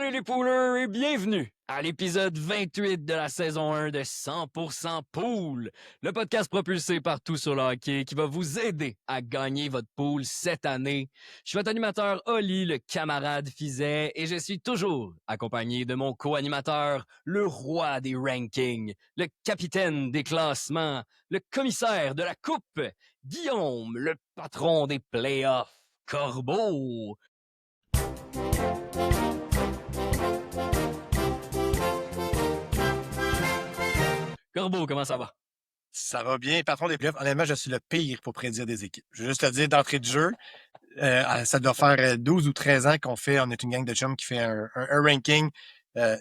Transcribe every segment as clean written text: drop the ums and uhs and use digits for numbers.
Salut les poolers et bienvenue à l'épisode 28 de la saison 1 de 100% Pool, le podcast propulsé partout sur le hockey qui va vous aider à gagner votre pool cette année. Je suis votre animateur Oli, le camarade Fizet, et je suis toujours accompagné de mon co-animateur, le roi des rankings, le capitaine des classements, le commissaire de la coupe, Guillaume, le patron des playoffs, Corbeau. Corbeau, comment ça va? Ça va bien. Patron des playoffs, honnêtement, je suis le pire pour prédire des équipes. Je veux juste te dire, d'entrée de jeu, ça doit faire 12 ou 13 ans on est une gang de chums qui fait un ranking.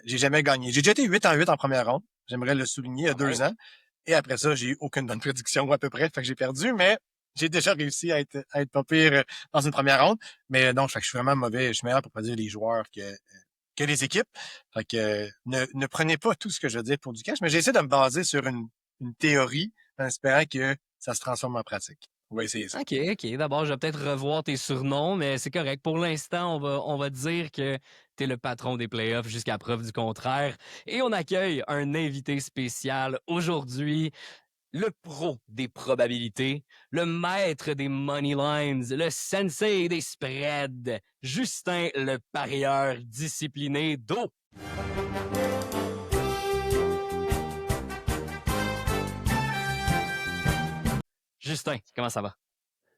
J'ai jamais gagné. J'ai déjà été 8-8 en première ronde. J'aimerais le souligner, il y a 2 ans. Et après ça, j'ai eu aucune bonne prédiction à peu près. Fait que j'ai perdu, mais j'ai déjà réussi à être pas pire dans une première ronde. Mais non, fait que je suis vraiment mauvais. Je suis meilleur pour prédire les joueurs que les équipes. Fait que ne prenez pas tout ce que je veux dire pour du cash, mais j'essaie de me baser sur une théorie en espérant que ça se transforme en pratique. On va essayer ça. OK. D'abord, je vais peut-être revoir tes surnoms, mais c'est correct. Pour l'instant, on va dire que tu es le patron des playoffs jusqu'à preuve du contraire. Et on accueille un invité spécial aujourd'hui, le pro des probabilités, le maître des money lines, le sensei des spreads, Justin le parieur discipliné d'eau. Justin, comment ça va?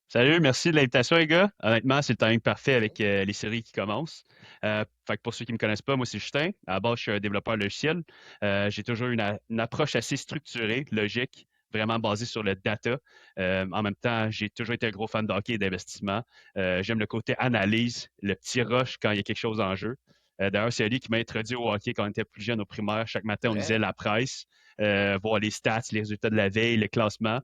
Salut, merci de l'invitation, les gars. Honnêtement, c'est le timing parfait avec les séries qui commencent. Fait que pour ceux qui ne me connaissent pas, moi, c'est Justin. À la base, je suis un développeur logiciel. J'ai toujours une approche assez structurée, logique, vraiment basée sur le data. En même temps, j'ai toujours été un gros fan de hockey et d'investissement. J'aime le côté analyse, le petit rush quand il y a quelque chose en jeu. D'ailleurs, c'est lui qui m'a introduit au hockey quand on était plus jeune au primaire. Chaque matin, on lisait la presse, voir les stats, les résultats de la veille, le classement.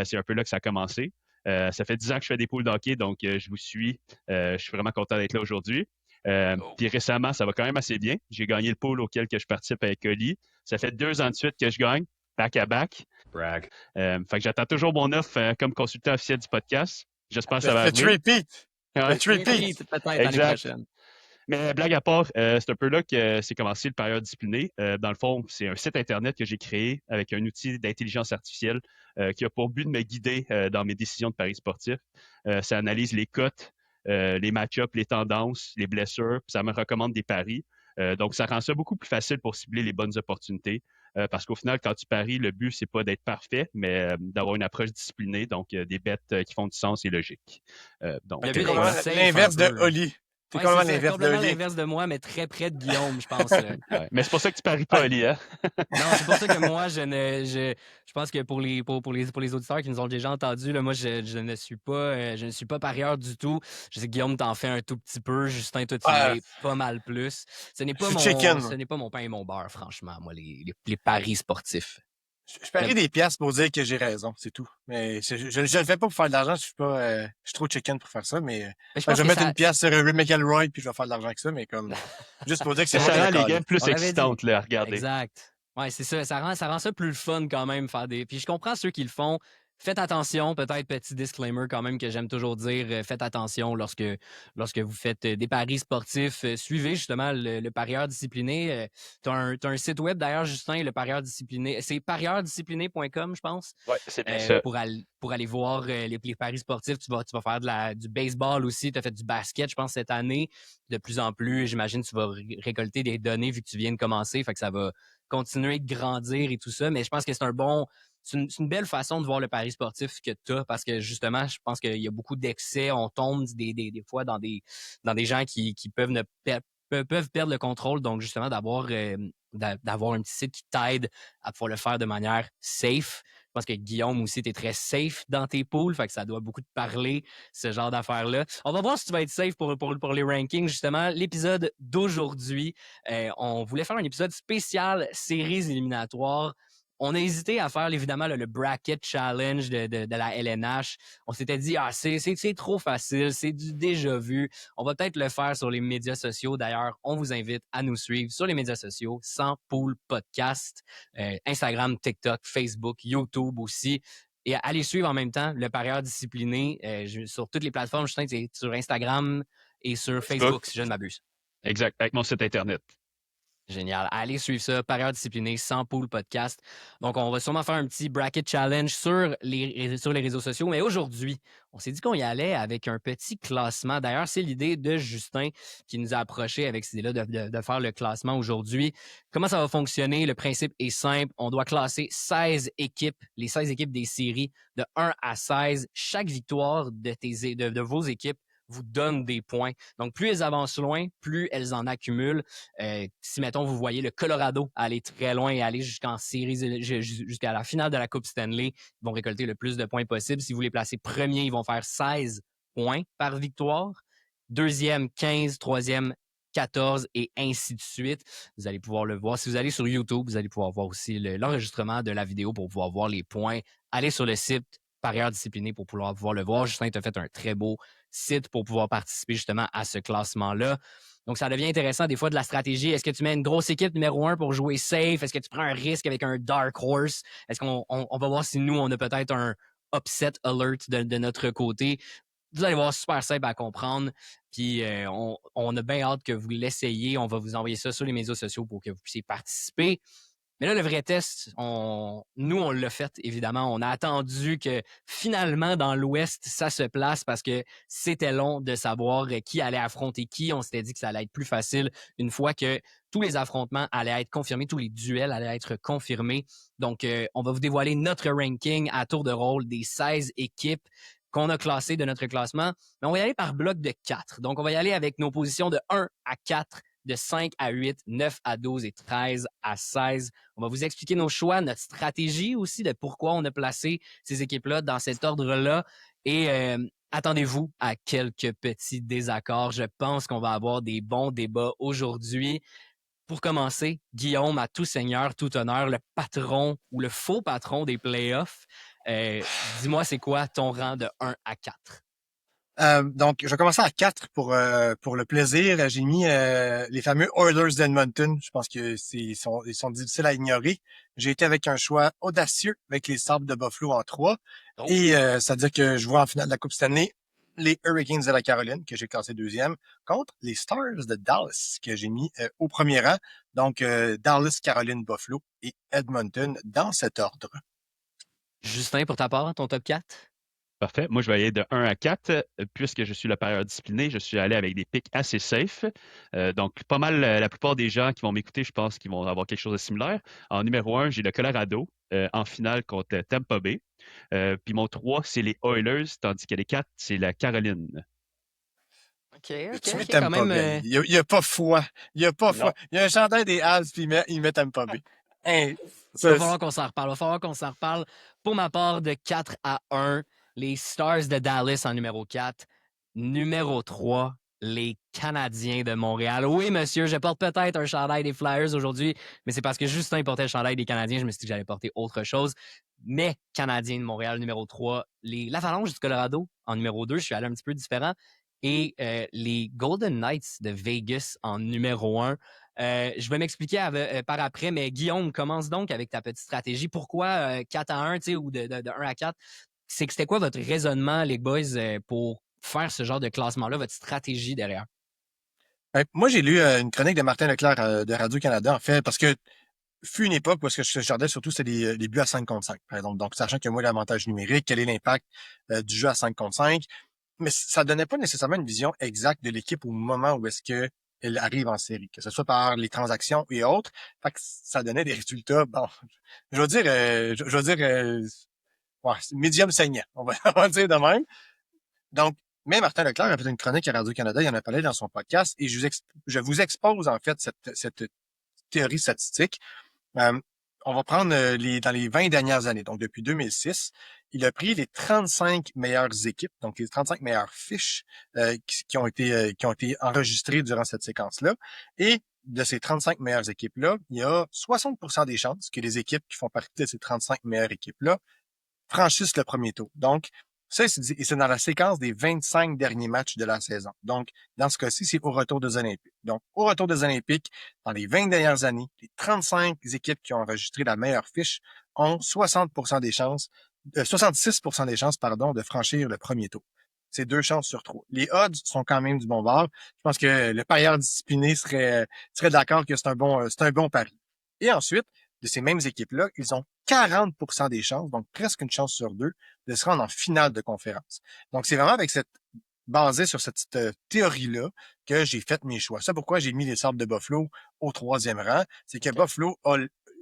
C'est un peu là que ça a commencé. Ça fait 10 ans que je fais des poules d'hockey, donc je vous suis. Je suis vraiment content d'être là aujourd'hui. Puis récemment, ça va quand même assez bien. J'ai gagné le pool auquel que je participe avec Oli. Ça fait 2 ans de suite que je gagne, back-à-back. Brag. Fait que j'attends toujours mon offre comme consultant officiel du podcast. J'espère que ça va Le arriver. repeat. Ouais. Le repeat. Peut-être l'année Exact. prochaine. Mais blague à part, c'est un peu là que c'est commencé le parieur discipliné. Dans le fond, c'est un site Internet que j'ai créé avec un outil d'intelligence artificielle qui a pour but de me guider dans mes décisions de paris sportifs. Ça analyse les cotes, les match-ups, les tendances, les blessures, puis ça me recommande des paris. Donc, ça rend ça beaucoup plus facile pour cibler les bonnes opportunités. Parce qu'au final, quand tu paries, le but, c'est pas d'être parfait, mais d'avoir une approche disciplinée, donc des bêtes qui font du sens et logiques. Donc, Le but T'es d'être safe l'inverse un de peu. Oli. T'es Ouais, complètement c'est ça, l'inverse de complètement Oli. l'inverse de moi, mais très près de Guillaume, je pense. Là. ouais. Mais c'est pour ça que tu paries pas, Oli, hein? Non, c'est pour ça que moi, je pense que pour les auditeurs qui nous ont déjà entendus, là, moi, je ne suis pas parieur du tout. Je sais que Guillaume t'en fait un tout petit peu. Justin, toi, tu Ah, l'es pas mal plus. Ce n'est je pas suis mon, chicken. ce n'est pas mon pain et mon beurre, franchement, moi, les paris sportifs. Je parie des piastres pour dire que j'ai raison, c'est tout. Mais je le fais pas pour faire de l'argent. Je suis trop chicken pour faire ça. Mais Mais je je pense vais que mettre ça, une pièce sur Rick McElroy puis je vais faire de l'argent avec ça. Mais comme juste pour dire que c'est Mais moi ça qui ai rend les calé. games plus on l'avait dit. excitantes là, à regarder. Exact. Ouais, c'est ça. Ça rend ça plus le fun quand même faire des. Puis je comprends ceux qui le font. Faites attention, peut-être petit disclaimer quand même que j'aime toujours dire. Faites attention lorsque vous faites des paris sportifs. Suivez justement le parieur discipliné. Tu as, un site web d'ailleurs, Justin, le parieur discipliné. C'est parieurdiscipliné.com, je pense. Oui, c'est bien ça. Pour aller voir les paris sportifs. Tu vas faire du baseball aussi. Tu as fait du basket, je pense, cette année. De plus en plus, j'imagine, tu vas récolter des données vu que tu viens de commencer. Fait que ça va continuer de grandir et tout ça. Mais je pense que c'est une belle façon de voir le pari sportif que tu as parce que justement, je pense qu'il y a beaucoup d'excès. On tombe des fois dans des gens qui peuvent peuvent perdre le contrôle. Donc, justement, d'avoir un petit site qui t'aide à pouvoir le faire de manière safe. Je pense que Guillaume aussi, tu es très safe dans tes pools, fait que ça doit beaucoup te parler, ce genre d'affaires-là. On va voir si tu vas être safe pour les rankings, justement. L'épisode d'aujourd'hui, on voulait faire un épisode spécial séries éliminatoires. On a hésité à faire, évidemment, le bracket challenge de la LNH. On s'était dit, c'est trop facile, c'est du déjà vu. On va peut-être le faire sur les médias sociaux. D'ailleurs, on vous invite à nous suivre sur les médias sociaux, sans pool podcast, Instagram, TikTok, Facebook, YouTube aussi. Et allez suivre en même temps le parieur discipliné sur toutes les plateformes. Justin, c'est sur Instagram et sur Facebook, si je ne m'abuse. Exact, avec mon site Internet. Génial. Allez suivre ça, Parieurs disciplinés, sans pool podcast. Donc, on va sûrement faire un petit bracket challenge sur les réseaux sociaux. Mais aujourd'hui, on s'est dit qu'on y allait avec un petit classement. D'ailleurs, c'est l'idée de Justin qui nous a approché avec cette idée-là de faire le classement aujourd'hui. Comment ça va fonctionner? Le principe est simple. On doit classer 16 équipes, les 16 équipes des séries de 1 à 16. Chaque victoire de vos équipes vous donne des points. Donc, plus elles avancent loin, plus elles en accumulent. Si, mettons, vous voyez le Colorado aller très loin et aller jusqu'en série, jusqu'à la finale de la Coupe Stanley, ils vont récolter le plus de points possible. Si vous les placez premiers, ils vont faire 16 points par victoire. Deuxième, 15. Troisième, 14 et ainsi de suite. Vous allez pouvoir le voir. Si vous allez sur YouTube, vous allez pouvoir voir aussi l'enregistrement de la vidéo pour pouvoir voir les points. Allez sur le site Parieurs disciplinés pour pouvoir le voir. Justin t'a fait un très beau site pour pouvoir participer justement à ce classement-là. Donc, ça devient intéressant des fois de la stratégie. Est-ce que tu mets une grosse équipe numéro 1 pour jouer safe? Est-ce que tu prends un risque avec un dark horse? Est-ce qu'on va voir si nous, on a peut-être un upset alert de notre côté? Vous allez voir, super simple à comprendre. Puis, on a bien hâte que vous l'essayiez. On va vous envoyer ça sur les médias sociaux pour que vous puissiez participer. Mais là, le vrai test, nous, on l'a fait, évidemment. On a attendu que finalement, dans l'Ouest, ça se place parce que c'était long de savoir qui allait affronter qui. On s'était dit que ça allait être plus facile une fois que tous les affrontements allaient être confirmés, tous les duels allaient être confirmés. Donc, on va vous dévoiler notre ranking à tour de rôle des 16 équipes qu'on a classées de notre classement. Mais on va y aller par bloc de 4. Donc, on va y aller avec nos positions de 1 à 4, de 5 à 8, 9 à 12 et 13 à 16. On va vous expliquer nos choix, notre stratégie aussi de pourquoi on a placé ces équipes-là dans cet ordre-là. Et attendez-vous à quelques petits désaccords. Je pense qu'on va avoir des bons débats aujourd'hui. Pour commencer, Guillaume, à tout seigneur, tout honneur, le patron ou le faux patron des playoffs, dis-moi, c'est quoi ton rang de 1 à 4? Donc, je vais commencer à 4 pour le plaisir. J'ai mis les fameux Oilers d'Edmonton. Je pense que ils sont difficiles à ignorer. J'ai été avec un choix audacieux avec les Sabres de Buffalo en 3. Oh. Et c'est-à-dire que je vois en finale de la Coupe Stanley les Hurricanes de la Caroline, que j'ai classé deuxième, contre les Stars de Dallas, que j'ai mis au premier rang. Donc, Dallas, Caroline, Buffalo et Edmonton dans cet ordre. Justin, pour ta part, ton top 4? Parfait. Moi, je vais aller de 1 à 4. Puisque je suis le parieur discipliné, je suis allé avec des picks assez safe. Donc, pas mal, la plupart des gens qui vont m'écouter, je pense qu'ils vont avoir quelque chose de similaire. En numéro 1, j'ai le Colorado en finale contre Tampa Bay. Puis mon 3, c'est les Oilers, tandis que les 4, c'est la Caroline. OK, Tu mets quand Tampa même. Bay. Il y a pas foi. Il y a pas foi. Non. Il y a un chandail des Habs, puis il met Tampa Bay. Hein, Il va ça, falloir qu'on s'en reparle. Il va falloir qu'on s'en reparle. Pour ma part, de 4 à 1, les Stars de Dallas en numéro 4. Numéro 3, les Canadiens de Montréal. Oui, monsieur, je porte peut-être un chandail des Flyers aujourd'hui, mais c'est parce que Justin portait le chandail des Canadiens. Je me suis dit que j'allais porter autre chose. Mais Canadiens de Montréal, numéro 3. L'Avalanche du Colorado en numéro 2. Je suis allé un petit peu différent. Et les Golden Knights de Vegas en numéro 1. Je vais m'expliquer par après, mais Guillaume, commence donc avec ta petite stratégie. Pourquoi 4 à 1 ou de 1 à 4? C'était quoi votre raisonnement, les boys, pour faire ce genre de classement-là, votre stratégie derrière? moi, j'ai lu une chronique de Martin Leclerc de Radio-Canada, en fait, parce que fut une époque où ce que je regardais surtout, c'était les buts à 5 contre 5, par exemple. Donc, sachant que moi, l'avantage numérique, quel est l'impact du jeu à 5 contre 5. Mais ça donnait pas nécessairement une vision exacte de l'équipe au moment où est-ce que elle arrive en série, que ce soit par les transactions et autres. Fait que ça donnait des résultats, bon, je veux dire, ouais, médium saignant, on va dire de même. Donc, mais Martin Leclerc a fait une chronique à Radio-Canada, il en a parlé dans son podcast, et je vous expose en fait cette théorie statistique. Euh, on va prendre dans les 20 dernières années, donc depuis 2006, il a pris les 35 meilleures équipes, donc les 35 meilleures fiches qui ont été enregistrées durant cette séquence-là. Et de ces 35 meilleures équipes-là, il y a 60% des chances que les équipes qui font partie de ces 35 meilleures équipes-là franchissent le premier tour. Donc, ça, c'est dans la séquence des 25 derniers matchs de la saison. Donc, dans ce cas-ci, c'est au retour des Olympiques. Donc, au retour des Olympiques, dans les 20 dernières années, les 35 équipes qui ont enregistré la meilleure fiche ont 66% des chances, pardon, de franchir le premier tour. c'est 2 chances sur 3. Les odds sont quand même du bon bord. Je pense que le parieur discipliné serait d'accord que c'est un bon pari. Et ensuite, de ces mêmes équipes-là, ils ont 40% des chances, donc presque une chance sur 2, de se rendre en finale de conférence. Donc, c'est vraiment basé sur cette théorie-là que j'ai fait mes choix. C'est pourquoi j'ai mis les Sabres de Buffalo au 3e rang. C'est que Buffalo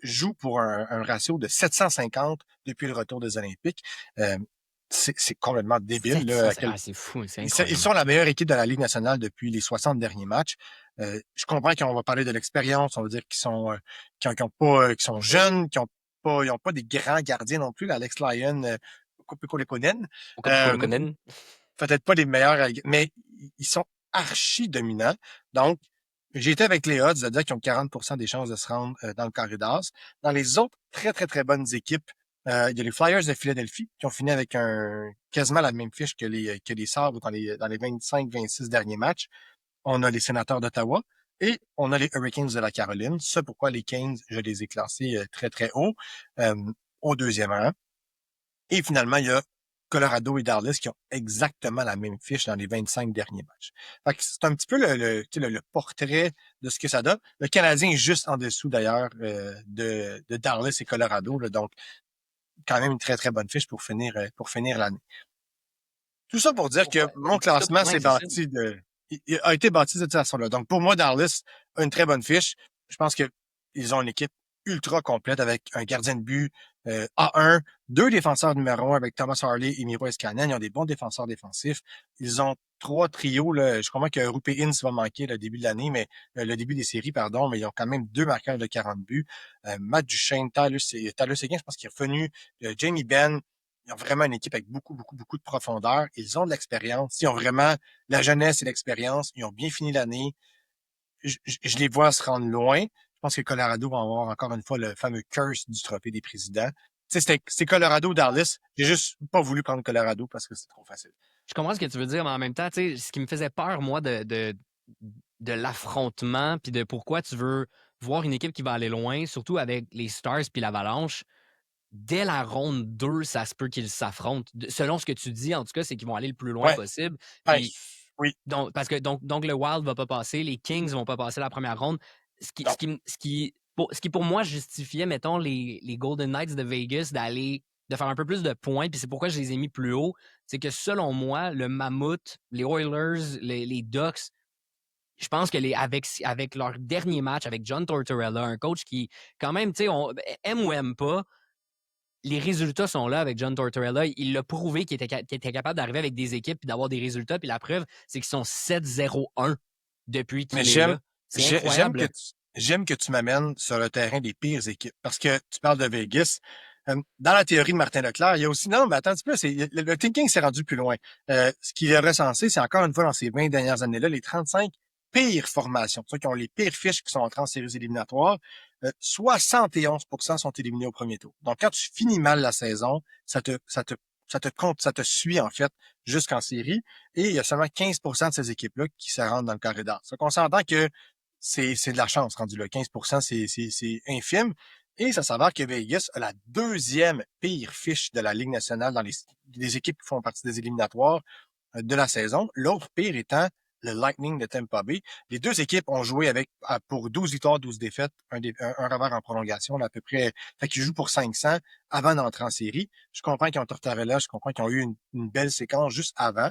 joue pour un ratio de 750 depuis le retour des Olympiques. C'est complètement débile. Là, c'est fou, c'est ils incroyable. sont la meilleure équipe de la Ligue nationale depuis les 60 derniers matchs. Je comprends qu'on va parler de l'expérience, on va dire qu'ils sont qui sont jeunes, ils ont pas des grands gardiens non plus. Alex Lyon, Kopokolekonen. Peut-être pas les meilleurs, mais ils sont archi dominants. Donc, j'ai été avec les odds, c'est-à-dire qu'ils ont 40% des chances de se rendre dans le carré d'as. Dans les autres très, très, très bonnes équipes, il y a les Flyers de Philadelphie qui ont fini avec quasiment la même fiche que les Sabres dans les 25-26 derniers matchs. On a les Sénateurs d'Ottawa et on a les Hurricanes de la Caroline. C'est pourquoi les Canes, je les ai classés très, très haut, au 2e rang. Et finalement, il y a Colorado et Dallas qui ont exactement la même fiche dans les 25 derniers matchs. Fait que c'est un petit peu le portrait de ce que ça donne. Le Canadien est juste en dessous d'ailleurs de Dallas et Colorado, là, donc quand même une très très bonne fiche pour finir l'année. Tout ça pour dire que mon classement a été bâti de cette façon-là. Donc pour moi, Dallas a une très bonne fiche. Je pense que ils ont une équipe ultra complète avec un gardien de but A1, 2 défenseurs numéro 1 avec Thomas Harley et Miro Heiskanen. Ils ont des bons défenseurs défensifs. Ils ont 3 trios. Là. Je comprends que Roope Hintz va manquer le début de l'année, mais le début des séries, pardon, mais ils ont quand même 2 marqueurs de 40 buts. Matt Duchesne, Tyler Seguin, je pense qu'il est revenu. Jamie Benn. Ils ont vraiment une équipe avec beaucoup, beaucoup, beaucoup de profondeur. Ils ont de l'expérience. Ils ont vraiment la jeunesse et l'expérience. Ils ont bien fini l'année. Je les vois se rendre loin. Je pense que Colorado va avoir encore une fois le fameux curse du trophée des présidents. Tu sais, c'est Colorado ou Dallas. J'ai juste pas voulu prendre Colorado parce que c'est trop facile. Je comprends ce que tu veux dire, mais en même temps, tu sais, ce qui me faisait peur, moi, de l'affrontement, puis de pourquoi tu veux voir une équipe qui va aller loin, surtout avec les Stars puis l'Avalanche. Dès la ronde 2, ça se peut qu'ils s'affrontent. Selon ce que tu dis, en tout cas, c'est qu'ils vont aller le plus loin possible. Puis, oui. donc, parce que donc le Wild va pas passer, les Kings vont pas passer la première ronde. Ce qui pour moi justifiait, mettons, les Golden Knights de Vegas de faire un peu plus de points, puis c'est pourquoi je les ai mis plus haut, c'est que selon moi, le Mammouth, les Oilers, les Ducks, je pense que avec leur dernier match avec John Tortorella, un coach qui, quand même, tu sais, aime ou aime pas, les résultats sont là avec John Tortorella. Il l'a prouvé qu'il était capable d'arriver avec des équipes et d'avoir des résultats. Puis la preuve, c'est qu'ils sont 7-0-1 depuis qu'il est là. C'est incroyable. J'aime que tu m'amènes sur le terrain des pires équipes. Parce que tu parles de Vegas. Dans la théorie de Martin Leclerc, il y a aussi, non, mais attends un petit peu, le thinking s'est rendu plus loin. Ce qu'il a recensé, c'est encore une fois dans ces 20 dernières années-là, les 35 pires formations, ceux qui ont les pires fiches qui sont entrés en séries éliminatoires. 71% sont éliminés au premier tour. Donc, quand tu finis mal la saison, ça te suit, en fait, jusqu'en série. Et il y a seulement 15% de ces équipes-là qui se rendent dans le carré d'as. Donc, on s'entend que c'est de la chance rendu là. 15%, c'est infime. Et ça s'avère que Vegas a la 2e pire fiche de la Ligue nationale dans les équipes qui font partie des éliminatoires de la saison. L'autre pire étant le Lightning de Tampa Bay. Les 2 équipes ont joué pour 12 victoires, 12 défaites, un revers en prolongation, là, à peu près. Fait qu'ils jouent pour 500 avant d'entrer en série. Je comprends qu'ils ont Tortorella, je comprends qu'ils ont eu une belle séquence juste avant.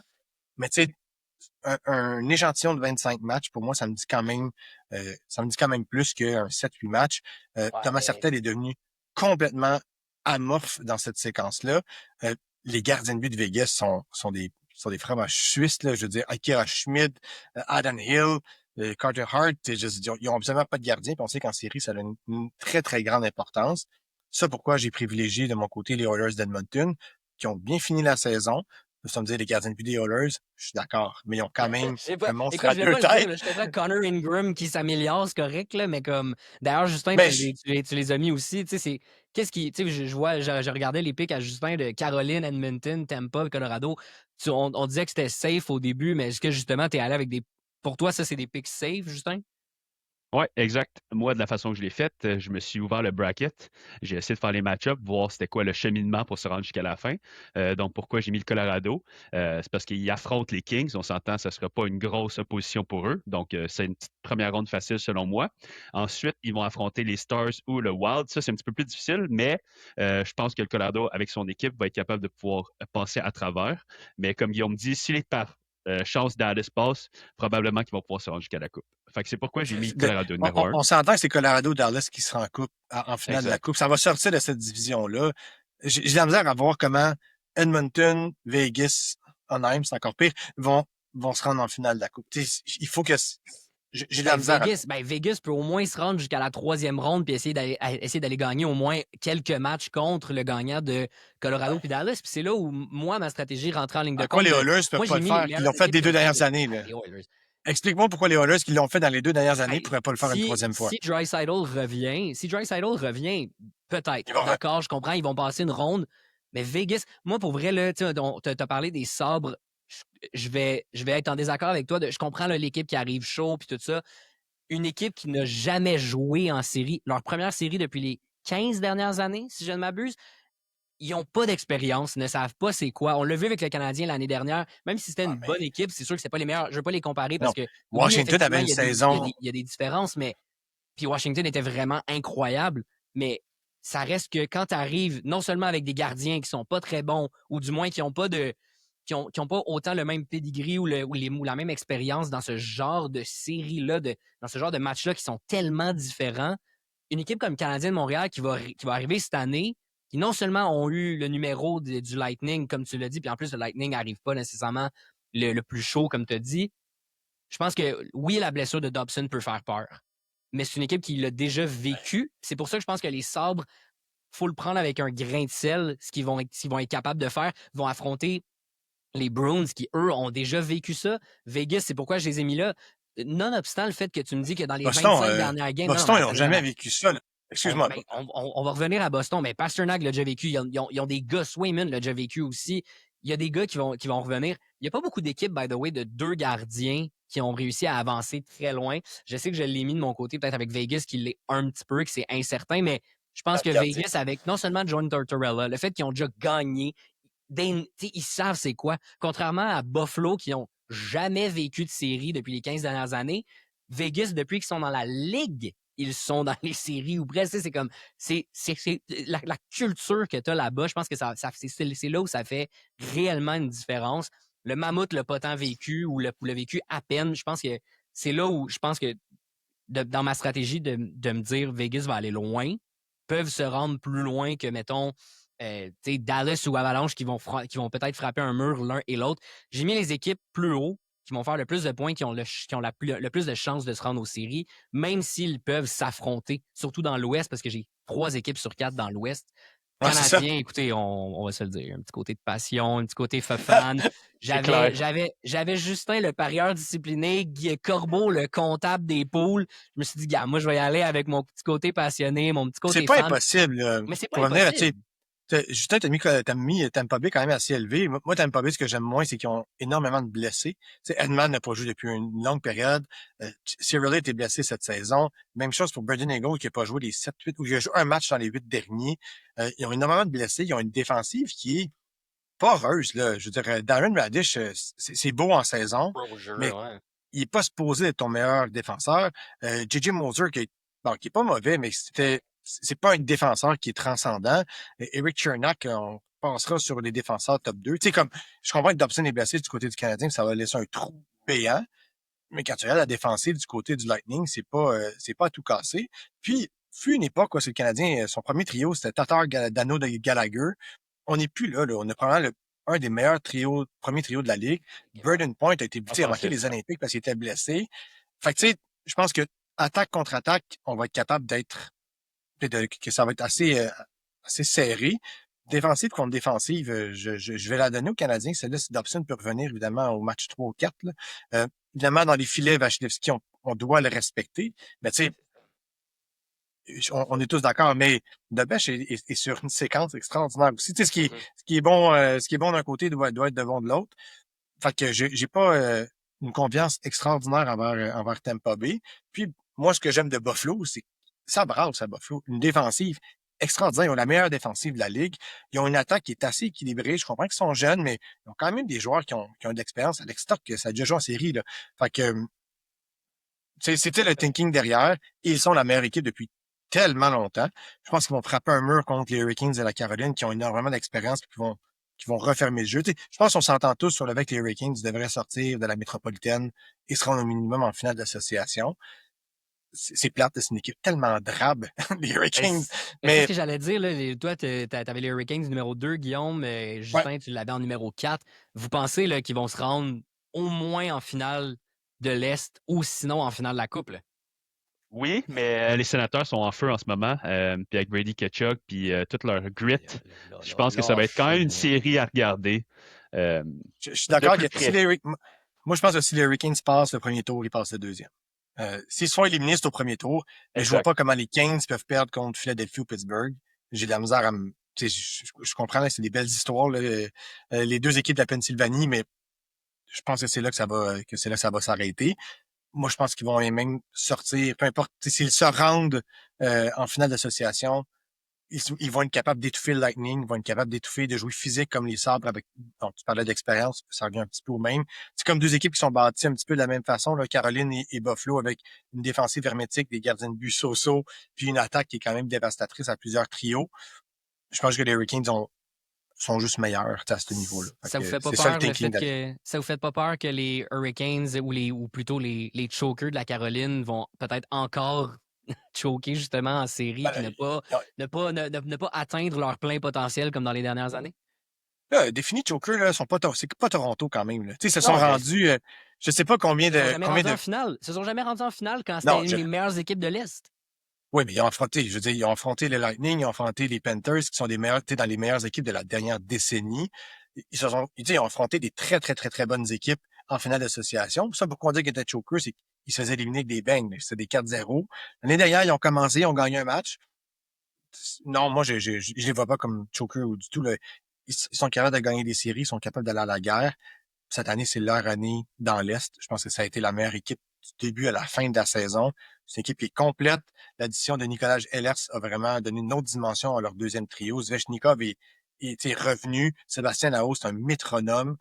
Mais tu sais, un échantillon de 25 matchs, pour moi, ça me dit quand même plus qu'un 7-8 matchs. Thomas Hertel est devenu complètement amorphe dans cette séquence-là. Les gardiens de but de Vegas sont des fromages suisses, là. Je veux dire, Akira Schmid, Adam Hill, Carter Hart, ils ont absolument pas de gardien, puis on sait qu'en série, ça a une très, très grande importance. Ça, pourquoi j'ai privilégié de mon côté les Oilers d'Edmonton, qui ont bien fini la saison. Nous sommes dire les gardiens de but des Oilers, je suis d'accord, mais ils ont quand même un monstre à 2 têtes. Je comprends Connor Ingram qui s'améliore, c'est correct, là, mais comme, d'ailleurs, Justin, tu les as mis aussi, tu sais, qu'est-ce qui, tu sais, je regardais les pics à Justin de Caroline, Edmonton, Tampa, Colorado. On disait que c'était safe au début, mais est-ce que justement, t'es allé avec pour toi, ça, c'est des pics safe, Justin? Oui, exact. Moi, de la façon que je l'ai faite, je me suis ouvert le bracket. J'ai essayé de faire les match-ups, voir c'était quoi le cheminement pour se rendre jusqu'à la fin. Donc, pourquoi j'ai mis le Colorado? C'est parce qu'ils affrontent les Kings. On s'entend, ce ne sera pas une grosse opposition pour eux. Donc, c'est une petite première ronde facile selon moi. Ensuite, ils vont affronter les Stars ou le Wild. Ça, c'est un petit peu plus difficile, mais je pense que le Colorado, avec son équipe, va être capable de pouvoir passer à travers. Mais comme Guillaume dit, s'il est par chance Dallas passe, probablement qu'ils vont pouvoir se rendre jusqu'à la Coupe. Fait que c'est pourquoi j'ai mis Colorado numéro 1. On s'entend que c'est Colorado-Dallas qui sera en coupe, en finale de la Exact. coupe. Ça va sortir de cette division-là. J'ai de la misère à voir comment Edmonton, Vegas, Anaheim, c'est encore pire, vont se rendre en finale de la coupe. Il faut que... J'ai de la misère. Vegas peut au moins se rendre jusqu'à la 3e ronde puis essayer d'aller gagner au moins quelques matchs contre le gagnant de Colorado puis Dallas. Puis c'est là où, moi, ma stratégie rentre en ligne de compte. Pourquoi les Oilers ne peuvent pas le faire? Ils l'ont fait des 2 dernières années. Là. Explique-moi pourquoi les Oilers qui l'ont fait dans les 2 dernières années ne pourraient pas le faire une 3e fois. Si Draisaitl revient, peut-être. D'accord, je comprends, ils vont passer une ronde. Mais Vegas, moi, pour vrai, tu as parlé des sabres. Je vais être en désaccord avec toi. Je comprends là, l'équipe qui arrive chaud puis tout ça. Une équipe qui n'a jamais joué en série, leur première série depuis les 15 dernières années, si je ne m'abuse, ils n'ont pas d'expérience, ne savent pas c'est quoi. On l'a vu avec le Canadien l'année dernière, même si c'était une bonne équipe, c'est sûr que c'est pas les meilleurs. Je ne veux pas les comparer parce que Washington avait une saison. Il y a des différences, mais puis Washington était vraiment incroyable, mais ça reste que quand tu arrives non seulement avec des gardiens qui sont pas très bons, ou du moins qui n'ont pas pas autant le même pedigree ou la même expérience dans ce genre de série-là, dans ce genre de match-là qui sont tellement différents, une équipe comme Canadien de Montréal qui va arriver cette année, qui non seulement ont eu le numéro du Lightning, comme tu l'as dit, puis en plus, le Lightning n'arrive pas nécessairement le plus chaud, comme tu as dit. Je pense que, oui, la blessure de Dobson peut faire peur, mais c'est une équipe qui l'a déjà vécu. C'est pour ça que je pense que les Sabres, il faut le prendre avec un grain de sel, ce qu'ils vont être capables de faire. Ils vont affronter les Bruins qui, eux, ont déjà vécu ça. Vegas, c'est pourquoi je les ai mis là. Nonobstant le fait que tu me dis que dans les Boston, 25 dernières games... Boston, ils n'ont jamais vécu ça. Là. Excuse-moi. On va revenir à Boston, mais Pasternak l'a déjà vécu. Ils ont des gars, Swayman l'a déjà vécu aussi. Il y a des gars qui vont revenir. Il n'y a pas beaucoup d'équipes, by the way, de 2 gardiens qui ont réussi à avancer très loin. Je sais que je l'ai mis de mon côté, peut-être avec Vegas, qui l'est un petit peu, que c'est incertain, mais je pense que Vegas, avec non seulement John Tortorella, le fait qu'ils ont déjà gagné, ils savent c'est quoi. Contrairement à Buffalo, qui n'ont jamais vécu de série depuis les 15 dernières années, Vegas, depuis qu'ils sont dans la ligue, ils sont dans les séries ou presque. C'est comme, c'est la culture que tu as là-bas. Je pense que c'est là où ça fait réellement une différence. Le Mammouth l'a pas tant vécu ou l'a vécu à peine. Je pense que c'est là où je pense que dans ma stratégie de me dire Vegas va aller loin, peuvent se rendre plus loin que, mettons, Dallas ou Avalanche qui vont peut-être frapper un mur l'un et l'autre. J'ai mis les équipes plus haut, qui vont faire le plus de points, qui ont le plus de chances de se rendre aux séries, même s'ils peuvent s'affronter, surtout dans l'Ouest, parce que j'ai 3 équipes sur 4 dans l'Ouest. Canadien, écoutez, on va se le dire, un petit côté de passion, un petit côté fan. J'avais Justin, le parieur discipliné, Guy Corbeau, le comptable des poules. Je me suis dit, gars, moi, je vais y aller avec mon petit côté passionné, mon petit côté fan. C'est pas impossible. Mais c'est pas impossible. Justin, t'as mis Tampa Bay quand même assez élevé. Moi, Tampa Bay, ce que j'aime moins, c'est qu'ils ont énormément de blessés. Edman n'a pas joué depuis une longue période. Cirelli était blessé cette saison. Même chose pour Braden Eagle, qui n'a pas joué les 7-8, ou il a joué un match dans les 8 derniers. Ils ont énormément de blessés. Ils ont une défensive qui est pas heureuse, là. Je veux dire, Darren Radish, c'est beau en saison, mais il n'est pas supposé être ton meilleur défenseur. J.J. Moser, qui est pas mauvais, mais c'est pas un défenseur qui est transcendant. Eric Chernak, on passera sur les défenseurs top 2. Tu sais, comme, je comprends que Dobson est blessé du côté du Canadien, ça va laisser un trou payant. Mais quand tu regardes la défensive du côté du Lightning, c'est pas à tout casser. Puis, fut une époque où c'est le Canadien, son premier trio, c'était Tatar, Dano, Gallagher. On n'est plus là. On a probablement un des meilleurs premiers trios de la Ligue. Braden Point a été buté à manquer les Olympiques parce qu'il était blessé. Fait que, tu sais, je pense que attaque contre attaque, on va être capable que ça va être assez serré. Défensive contre défensive, je vais la donner aux Canadiens. Celle-là, si Dobson peut revenir, évidemment, au match 3 ou 4. Là. Évidemment, dans les filets, Vasilevski, on doit le respecter. Mais tu sais, on est tous d'accord, mais Debèche est sur une séquence extraordinaire aussi. Tu sais, ce qui est bon d'un côté doit être de bon de l'autre. Fait que j'ai pas une confiance extraordinaire envers Tampa Bay. Puis, moi, ce que j'aime de Buffalo, c'est ça brasse à Buffalo. Une défensive extraordinaire. Ils ont la meilleure défensive de la Ligue. Ils ont une attaque qui est assez équilibrée. Je comprends qu'ils sont jeunes, mais ils ont quand même des joueurs qui ont de l'expérience. Alex Stock, ça a déjà joué en série, là. Fait que, c'était le thinking derrière. Et ils sont la meilleure équipe depuis tellement longtemps. Je pense qu'ils vont frapper un mur contre les Hurricanes de la Caroline qui ont énormément d'expérience et qui vont refermer le jeu. Tu sais, je pense qu'on s'entend tous sur le fait que les Hurricanes devraient sortir de la métropolitaine et se rendre au minimum en finale d'association. C'est plate, c'est une équipe tellement drabe, les Hurricanes. C'est ce que j'allais dire. Là, toi, t'avais les Hurricanes numéro 2, Guillaume. Justin, Ouais. tu l'avais en numéro 4. Vous pensez là, qu'ils vont se rendre au moins en finale de l'Est ou sinon en finale de la Coupe? Là? Oui, mais les sénateurs sont en feu en ce moment. Puis avec Brady Tkachuk, puis toute leur grit, je pense que ça va être quand même une série à regarder. Je suis De d'accord plus que si près. moi, je pense que si les Hurricanes passent le premier tour, ils passent le deuxième. S'ils se font éliminer, c'est au premier tour. Mais je vois Exact. pas comment les Kings peuvent perdre contre Philadelphie ou Pittsburgh. J'ai de la misère à me... Tu sais, je comprends, là, c'est des belles histoires, là, les deux équipes de la Pennsylvanie, mais je pense que c'est là que ça va s'arrêter. Moi, je pense qu'ils vont même sortir, peu importe, s'ils se rendent en finale d'association, ils vont être capables d'étouffer le Lightning, ils vont être capables d'étouffer, de jouer physique comme les Sabres avec, donc tu parlais d'expérience, ça revient un petit peu au même. C'est comme deux équipes qui sont bâties un petit peu de la même façon, là, Caroline et Buffalo avec une défensive hermétique, des gardiens de but so-so, puis une attaque qui est quand même dévastatrice à plusieurs trios. Je pense que les Hurricanes sont juste meilleurs à ce niveau-là. Ça vous fait pas C'est ça le peur le thinking fait derrière. que ça vous fait pas peur que les Hurricanes ou plutôt les Chokers de la Caroline vont peut-être encore choquer justement en série puis Ben, ne pas atteindre leur plein potentiel comme dans les dernières années? là, défini Joker, là, c'est pas Toronto quand même, là. Tu sais, ils se sont Non, mais rendus, je sais pas ils se sont jamais rendus en finale. Ils se sont jamais rendus en finale quand non, c'était une des meilleures équipes de l'Est. oui, mais ils ont affronté, je veux dire, ils ont affronté les Lightning, ils ont affronté les Panthers, qui sont des meilleurs, tu sais, dans les meilleures équipes de la dernière décennie. Tu sais, ils ont affronté des très, très, très, très bonnes équipes en finale d'association. Ça, pourquoi on dit qu'ils étaient chokers, c'est qu'ils se faisaient éliminer avec des bangs, mais c'était des 4-0. L'année dernière, ils ont commencé, ils ont gagné un match. Non, moi, je les vois pas comme chokers ou du tout, là. Ils sont capables de gagner des séries, ils sont capables d'aller à la guerre. Cette année, c'est leur année dans l'Est. Je pense que ça a été la meilleure équipe du début à la fin de la saison. C'est une équipe qui est complète. L'addition de Nicolas Ehlers a vraiment donné une autre dimension à leur deuxième trio. Zvechnikov est revenu. Sébastien Aho, c'est un métronome.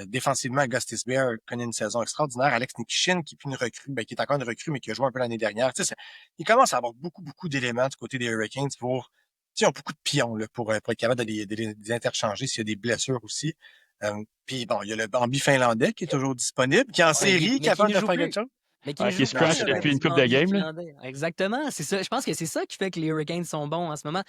Défensivement, Augustus Bear connaît une saison extraordinaire. Alex Nikishin, qui est plus une recrue, qui est encore une recrue, mais qui a joué un peu l'année dernière. Tu sais, il commence à avoir beaucoup, beaucoup d'éléments du côté des Hurricanes pour, tu sais, ils ont beaucoup de pions, là, pour être capable de les interchanger s'il y a des blessures aussi. Puis bon, il y a le Bambi finlandais qui est toujours disponible, qui est en série, Mais qui capable ne de joue faire plus. quelque chose. Mais qui ne Qui joue se plus, crash depuis une coupe de game, là. Exactement, c'est ça. Je pense que c'est ça qui fait que les Hurricanes sont bons en ce moment.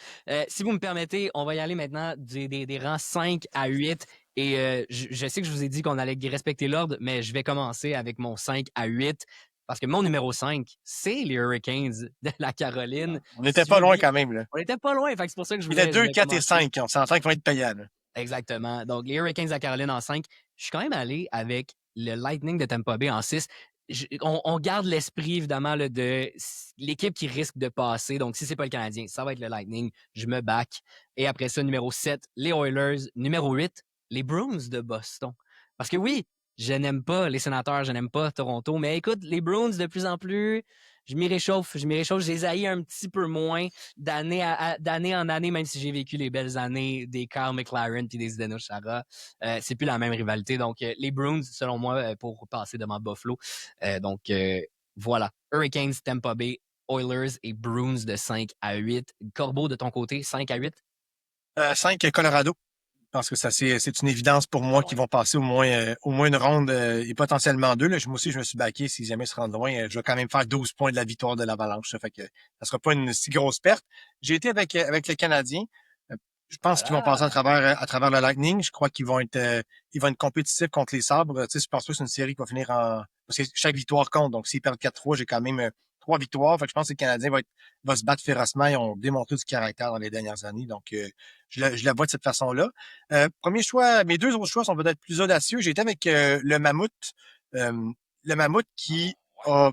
Si vous me permettez, on va y aller maintenant des rangs 5 à 8. Et je sais que je vous ai dit qu'on allait respecter l'ordre, mais je vais commencer avec mon 5 à 8. Parce que mon numéro 5, c'est les Hurricanes de la Caroline. On n'était pas loin quand même, là. On n'était pas loin, fait que c'est pour ça que je Il y a voulais, je 2, voulais 4 et commencer. 5. On s'entend qu'ils vont être payants, là. Exactement. Donc, les Hurricanes de la Caroline en 5. Je suis quand même allé avec le Lightning de Tampa Bay en 6. On garde l'esprit, évidemment, là, de l'équipe qui risque de passer. Donc, si c'est pas le Canadien, ça va être le Lightning. Je me back. Et après ça, numéro 7, les Oilers. Numéro 8, les Bruins de Boston. Parce que oui, je n'aime pas les Sénateurs, je n'aime pas Toronto. Mais écoute, les Bruins, de plus en plus, je m'y réchauffe. Je les haïs un petit peu moins d'année en année, même si j'ai vécu les belles années des Kyle McLaren puis des Zdeno Chara. C'est plus la même rivalité. Donc, les Bruins, selon moi, pour passer devant Buffalo. Voilà. Hurricanes, Tampa Bay, Oilers et Bruins de 5 à 8. Corbeau, de ton côté, 5 à 8? 5, Colorado. Je pense que c'est une évidence pour moi qu'ils vont passer au moins une ronde et potentiellement deux. Là. Moi aussi, je me suis baqué. Si jamais ils se rendent loin, je vais quand même faire 12 points de la victoire de l'Avalanche. Ça fait que ça sera pas une si grosse perte. J'ai été avec les Canadiens. Je pense qu'ils vont passer à travers le Lightning. Je crois qu'ils vont être compétitifs contre les Sabres. Tu sais, je pense pas que c'est une série qui va finir en... Parce que chaque victoire compte. Donc, s'ils perdent 4-3, j'ai quand même 3 victoires. Fait que je pense que les Canadiens vont se battre férocement. Ils ont démontré du caractère dans les dernières années. Donc, je la vois de cette façon-là. Premier choix, mes deux autres choix sont peut-être plus audacieux. J'ai été avec le Mammouth. Le Mammouth qui a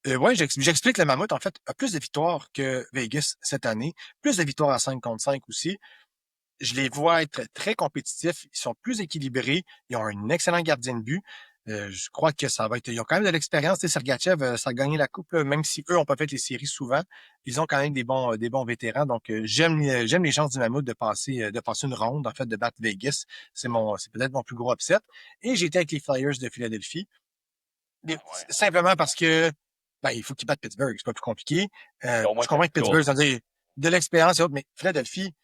ouais, j'explique le Mammouth, en fait, a plus de victoires que Vegas cette année. Plus de victoires à 5 contre 5 aussi. Je les vois être très compétitifs. Ils sont plus équilibrés. Ils ont un excellent gardien de but. Je crois que ça va être. Ils ont quand même de l'expérience. Tu sais, Sergachev, ça a gagné la coupe, là, même si eux n'ont pas fait les séries souvent. Ils ont quand même des bons vétérans. Donc, j'aime les chances du Mammouth de passer une ronde, en fait, de battre Vegas. C'est peut-être mon plus gros upset. Et j'ai été avec les Flyers de Philadelphie. Simplement parce que il faut qu'ils battent Pittsburgh, c'est pas plus compliqué. Je comprends que Pittsburgh, ça veut dire de l'expérience et autres, mais Philadelphie,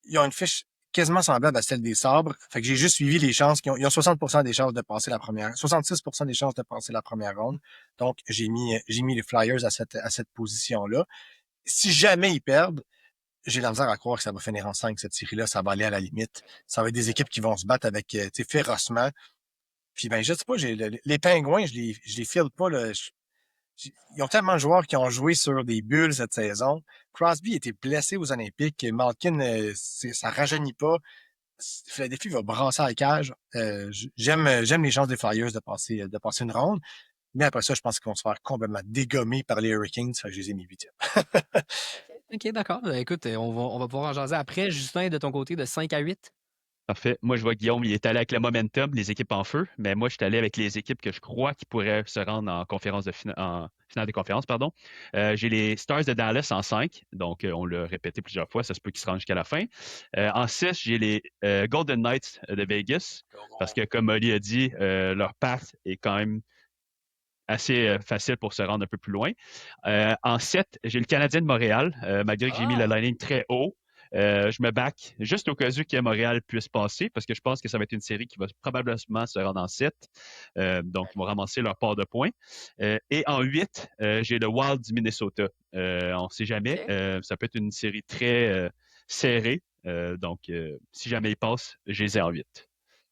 ils ont une fiche quasiment semblable à celle des Sabres. Fait que j'ai juste suivi les chances. Ils ont 60% des chances de passer la première, 66% des chances de passer la première ronde. Donc, j'ai mis les Flyers à cette position-là. Si jamais ils perdent, j'ai la misère à croire que ça va finir en 5, cette série-là. Ça va aller à la limite. Ça va être des équipes qui vont se battre avec, férocement. Puis, je sais pas, les Pingouins, je les file pas, là. Ils ont tellement de joueurs qui ont joué sur des bulles cette saison. Crosby était blessé aux Olympiques. Malkin, ça rajeunit pas. Philadelphie va brasser à la cage. J'aime les chances des Flyers de passer une ronde. Mais après ça, je pense qu'ils vont se faire complètement dégommer par les Hurricanes. Fait que je les ai mis 8e. OK, d'accord. Écoute, on va pouvoir en jaser après. Justin, de ton côté, de 5 à 8? Parfait. Moi, je vois Guillaume, il est allé avec le momentum, les équipes en feu, mais moi, je suis allé avec les équipes que je crois qui pourraient se rendre en finale de conférence, pardon. J'ai les Stars de Dallas en 5, donc on l'a répété plusieurs fois, ça se peut qu'ils se rendent jusqu'à la fin. En 6, j'ai les Golden Knights de Vegas, parce que comme Molly a dit, leur path est quand même assez facile pour se rendre un peu plus loin. En 7, j'ai le Canadien de Montréal, malgré que j'ai mis le lining très haut. Je me back juste au cas où que Montréal puisse passer, parce que je pense que ça va être une série qui va probablement se rendre en 7. Donc, ils vont ramasser leur part de points. Et en 8, j'ai le Wild du Minnesota. On ne sait jamais. Ça peut être une série très serrée. Donc, si jamais ils passent, je les ai en 8.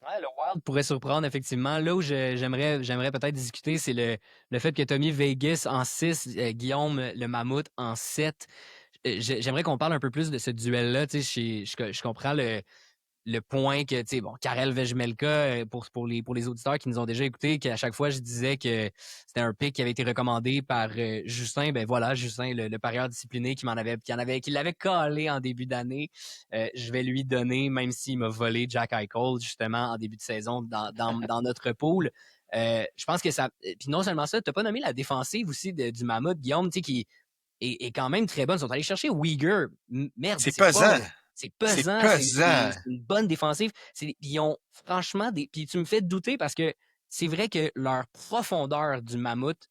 Ouais, le Wild pourrait surprendre, effectivement. Là où j'aimerais peut-être discuter, c'est le fait que tu as mis Vegas en 6, Guillaume, le Mammouth en 7. J'aimerais qu'on parle un peu plus de ce duel-là. Tu sais, je comprends le point que, tu sais, bon, Karel Vejmelka, pour les auditeurs qui nous ont déjà écoutés, qu'à chaque fois, je disais que c'était un pick qui avait été recommandé par Justin. Ben voilà, Justin, le parieur discipliné qui l'avait collé en début d'année. Je vais lui donner, même s'il m'a volé Jack Eichel, justement, en début de saison dans notre pool. Je pense que ça. Puis non seulement ça, tu n'as pas nommé la défensive aussi du Mammouth, Guillaume, tu sais, qui est quand même très bonne. Ils sont allés chercher Uyghur. Merde, C'est c'est pesant. pas. C'est C'est pesant, pesant. c'est une bonne défensive. Ils ont franchement des. Puis tu me fais douter parce que c'est vrai que leur profondeur du Mammouth,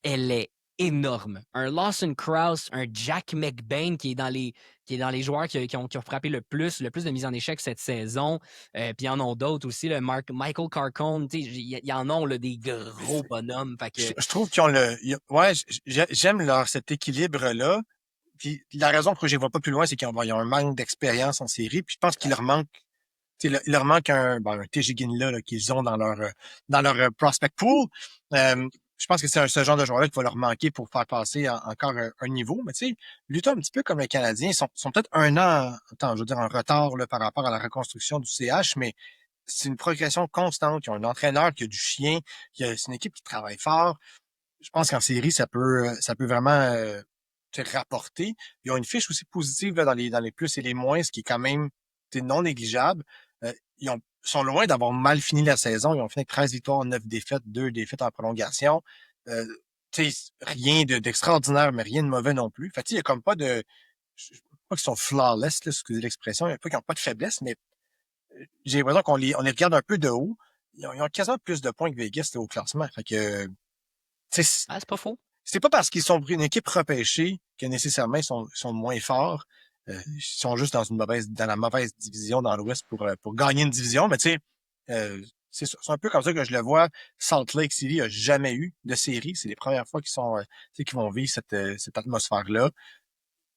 elle est énorme. Un Lawson Krause, un Jack McBain qui est dans les joueurs qui ont frappé le plus de mises en échec cette saison. Puis il y en a d'autres aussi, Michael Carcone. Il y en a là, des gros bonhommes. Fait que, Je trouve qu'ils ont ouais, j'aime cet équilibre-là. Puis la raison pour laquelle je les vois pas plus loin, c'est qu'ils ont un manque d'expérience en série. Puis je pense qu'il leur manque, il leur manque un TJ Ginla là, qu'ils ont dans leur prospect pool. Je pense que c'est ce genre de joueur-là qui va leur manquer pour faire passer encore un niveau. Mais tu sais, lutter un petit peu comme les Canadiens, ils sont peut-être un an, je veux dire, en retard là, par rapport à la reconstruction du CH, mais c'est une progression constante. Ils ont un entraîneur qui a du chien. C'est une équipe qui travaille fort. Je pense qu'en série, ça peut vraiment rapporter. Ils ont une fiche aussi positive là, dans les plus et les moins, ce qui est quand même non négligeable. Ils sont loin d'avoir mal fini la saison. Ils ont fini avec 13 victoires, 9 défaites, 2 défaites en prolongation. Rien d'extraordinaire, mais rien de mauvais non plus. Fait il y a comme pas de. Je sais pas qu'ils sont flawless, là, excusez l'expression. Il y a pas qu'ils n'ont pas de faiblesse, mais j'ai l'impression qu'on les regarde un peu de haut. Ils ont quasiment plus de points que Vegas au classement. Fait que c'est pas faux. c'est pas parce qu'ils sont une équipe repêchée que nécessairement ils sont moins forts. Ils sont juste dans la mauvaise division dans l'Ouest pour gagner une division. Mais tu sais, c'est un peu comme ça que je le vois. Salt Lake City a jamais eu de série. C'est les premières fois qu'ils vont vivre cette atmosphère-là.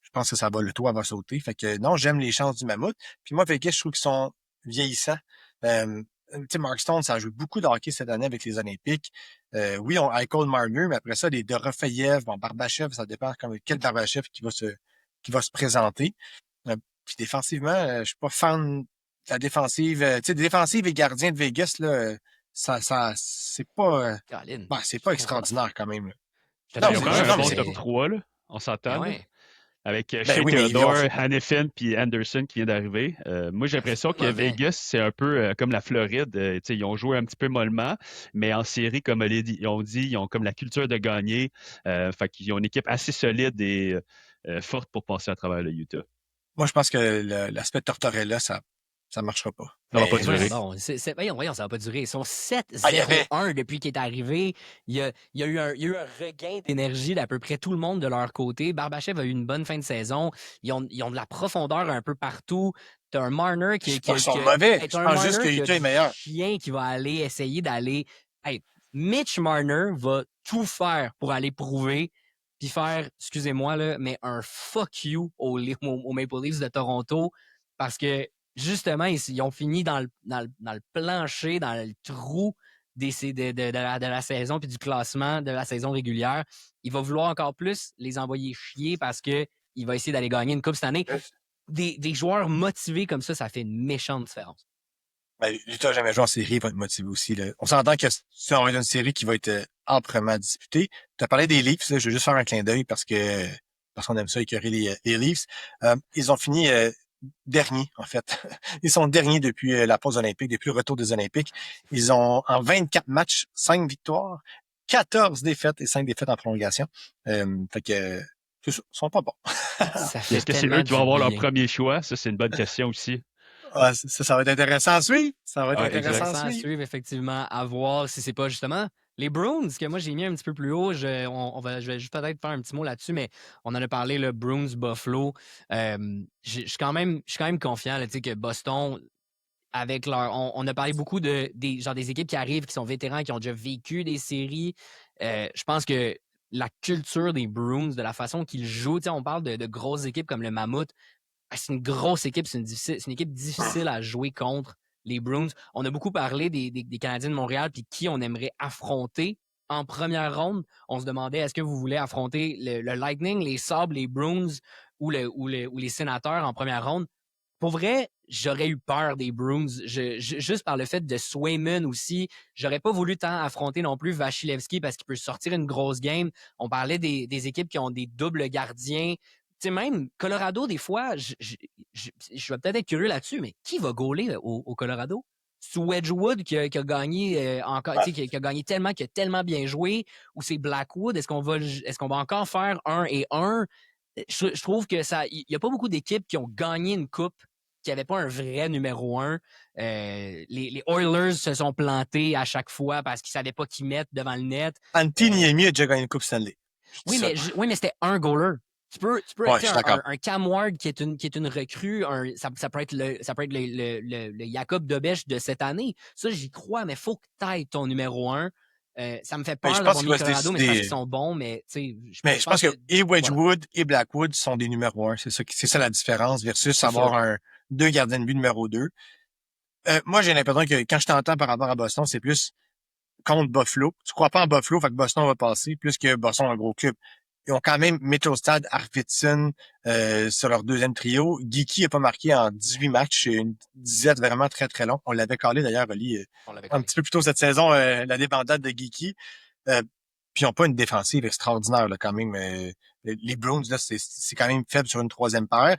Je pense que le toit va sauter. Fait que non, j'aime les chances du Mammouth. Puis moi, Vegas, je trouve qu'ils sont vieillissants. Tu sais, Mark Stone, ça a joué beaucoup de hockey cette année avec les Olympiques. Oui, on Eichel Marner, mais après ça, les Dorofeyev, Barbachev, ça dépend quel Barbachev qui va se présenter. Puis défensivement, je suis pas fan de la défensive. Tu sais, défensive et gardien de Vegas, là, c'est pas, c'est pas extraordinaire quand même. Là. Ils ont quand même un bon top 3, là. On s'entend. Ouais. avec Ben Shea oui, mais ils Theodore, ont. Hannifin puis Anderson qui vient d'arriver. Moi, j'ai l'impression que Mauvais. Vegas, c'est un peu comme la Floride. Tu sais, ils ont joué un petit peu mollement, mais en série, comme ils ont dit, ils ont comme la culture de gagner. Fait qu'ils ont une équipe assez solide et forte pour passer à travers le Utah. Moi, je pense que l'aspect Tortorella, ça marchera pas. Ça va pas Mais Voyons durer. donc, voyons, ça va pas durer. Ils sont il y avait. 7-0-1 depuis qu'il est arrivé. Il y a eu un regain d'énergie d'à peu près tout le monde de leur côté. Barbashev a eu une bonne fin de saison. Ils ont de la profondeur un peu partout. T'as un Marner Je dis pas qu'ils sont mauvais. hey, Je t'as un pense juste que Marner qui a Utah est du meilleur. chien qui va aller essayer d'aller. Hey, Mitch Marner va tout faire pour aller prouver puis faire, excusez-moi là, mais un fuck you aux Maple Leafs de Toronto parce que justement, ils ont fini dans le plancher, dans le trou de la saison puis du classement de la saison régulière. Il va vouloir encore plus les envoyer chier parce que il va essayer d'aller gagner une coupe cette année. Des joueurs motivés comme ça fait une méchante différence. Ben, Utah n'a jamais joué en série, il va être motivé aussi. Là. On s'entend que si on va être une série qui va être âprement disputée. Tu as parlé des Leafs, là, je veux juste faire un clin d'œil parce qu'on aime ça écœurer les Leafs. Ils ont fini dernier, en fait. Ils sont derniers depuis la pause olympique, depuis le retour des Olympiques. Ils ont, en 24 matchs, 5 victoires, 14 défaites et 5 défaites en prolongation. Fait que, ils sont pas bons. Ça fait Est-ce que c'est tellement eux qui vont du avoir leur bien. premier choix? Ça, c'est une bonne question aussi. Ah, ça va être intéressant à suivre. Ça va être Ouais, exact. intéressant à Intéressant à suivre. suivre, effectivement, à voir si c'est pas justement les Bruins, que moi j'ai mis un petit peu plus haut. Je vais juste peut-être faire un petit mot là-dessus, mais on en a parlé, le Bruins, Buffalo. Je suis quand même confiant là, tu sais, que Boston, avec leur. On a parlé beaucoup des équipes qui arrivent, qui sont vétérans, qui ont déjà vécu des séries. Je pense que la culture des Bruins, de la façon qu'ils jouent, tu sais, on parle de grosses équipes comme le Mammouth. C'est une grosse équipe, c'est une équipe difficile à jouer contre les Bruins. On a beaucoup parlé des Canadiens de Montréal puis qui on aimerait affronter en première ronde. On se demandait est-ce que vous voulez affronter le Lightning, les Sabres, les Bruins ou les Sénateurs en première ronde. Pour vrai, j'aurais eu peur des Bruins. Juste par le fait de Swayman aussi, j'aurais pas voulu tant affronter non plus Vasilevski parce qu'il peut sortir une grosse game. On parlait des équipes qui ont des doubles gardiens. Tu sais, même Colorado, des fois, je vais peut-être être curieux là-dessus, mais qui va gauler au Colorado? C'est Wedgwood qui a gagné encore, tu sais, qui a gagné tellement, qui a tellement bien joué, ou c'est Blackwood? Est-ce qu'on va encore faire 1-1? Je trouve que il n'y a pas beaucoup d'équipes qui ont gagné une coupe qui n'avaient pas un vrai numéro 1. Les Oilers se sont plantés à chaque fois parce qu'ils ne savaient pas qui mettre devant le net. Antti Niemi a déjà gagné une Coupe Stanley. Oui, mais c'était un goaler. Ouais, je suis d'accord. Un Cam Ward qui est une recrue, ça peut être le Jacob Dobech de cette année. Ça, j'y crois, mais faut que tu ailles ton numéro 1. Ça me fait Mais je peur pense d'avoir qu'il mis va se Colorado, mais c'est parce qu'ils décider. sont bons, mais tu sais, Mais je pense que et voilà, Wedgwood et Blackwood sont des numéros 1. C'est ça la différence versus c'est avoir sûr. deux gardiens de but numéro 2. Moi, j'ai l'impression que quand je t'entends par rapport à Boston, c'est plus contre Buffalo. Tu crois pas en Buffalo, fait que Boston va passer, plus que Boston un gros club. Ils ont quand même Mittelstadt, Arvidsson sur leur deuxième trio. Geeky n'a pas marqué en 18 matchs, une disette vraiment très, très long. On l'avait calé d'ailleurs, Oli, On l'avait un collé. petit peu plus tôt cette saison, la débandade de Geeky. Puis ils n'ont pas une défensive extraordinaire là, quand même. Les Bruins, là, c'est quand même faible sur une troisième paire.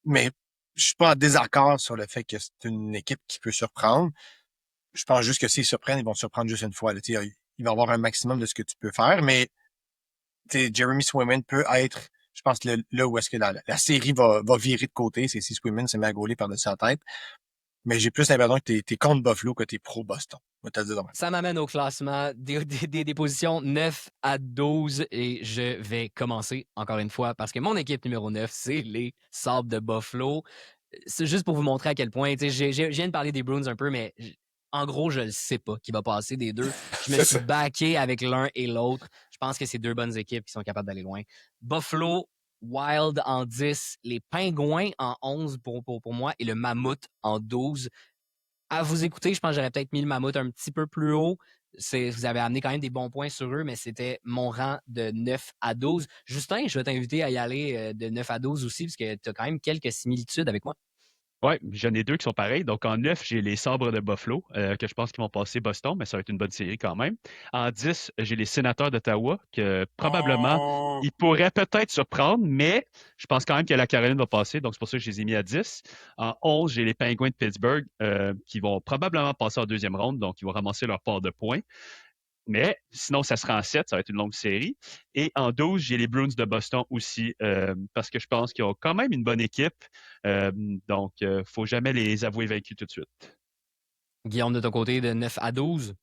Mais je suis pas en désaccord sur le fait que c'est une équipe qui peut surprendre. Je pense juste que s'ils surprennent, ils vont surprendre juste une fois. Là. Il va y avoir un maximum de ce que tu peux faire. Mais Jeremy Swayman peut être, je pense, là où est-ce que la série va virer de côté. C'est si Swayman se met à gauler par-dessus la tête. Mais j'ai plus l'impression que t'es contre Buffalo que t'es pro-Boston. On va te le dire de même. Ça m'amène au classement des positions 9 à 12 et je vais commencer encore une fois parce que mon équipe numéro 9, c'est les Sabres de Buffalo. C'est juste pour vous montrer à quel point, tu sais, je viens de parler des Bruins un peu, mais en gros, je ne sais pas qui va passer des deux. Je me C'est suis ça. backé avec l'un et l'autre. Je pense que c'est deux bonnes équipes qui sont capables d'aller loin. Buffalo, Wild en 10, les Pingouins en 11 pour moi et le Mammouth en 12. À vous écouter, je pense que j'aurais peut-être mis le Mammouth un petit peu plus haut. Vous avez amené quand même des bons points sur eux, mais c'était mon rang de 9 à 12. Justin, je vais t'inviter à y aller de 9 à 12 aussi, parce que tu as quand même quelques similitudes avec moi. Ouais, j'en ai deux qui sont pareils. Donc, en 9, j'ai les Sabres de Buffalo, que je pense qu'ils vont passer Boston, mais ça va être une bonne série quand même. En 10, j'ai les Sénateurs d'Ottawa, que probablement, Oh! ils pourraient peut-être surprendre, mais je pense quand même que la Caroline va passer, donc c'est pour ça que je les ai mis à 10. En 11, j'ai les Penguins de Pittsburgh, qui vont probablement passer en deuxième ronde, donc ils vont ramasser leur part de points. Mais sinon, ça sera en 7, ça va être une longue série. Et en 12, j'ai les Bruins de Boston aussi, parce que je pense qu'ils ont quand même une bonne équipe. Euh, donc, il ne faut jamais les avouer vaincus tout de suite. Guillaume, de ton côté, de 9 à 12.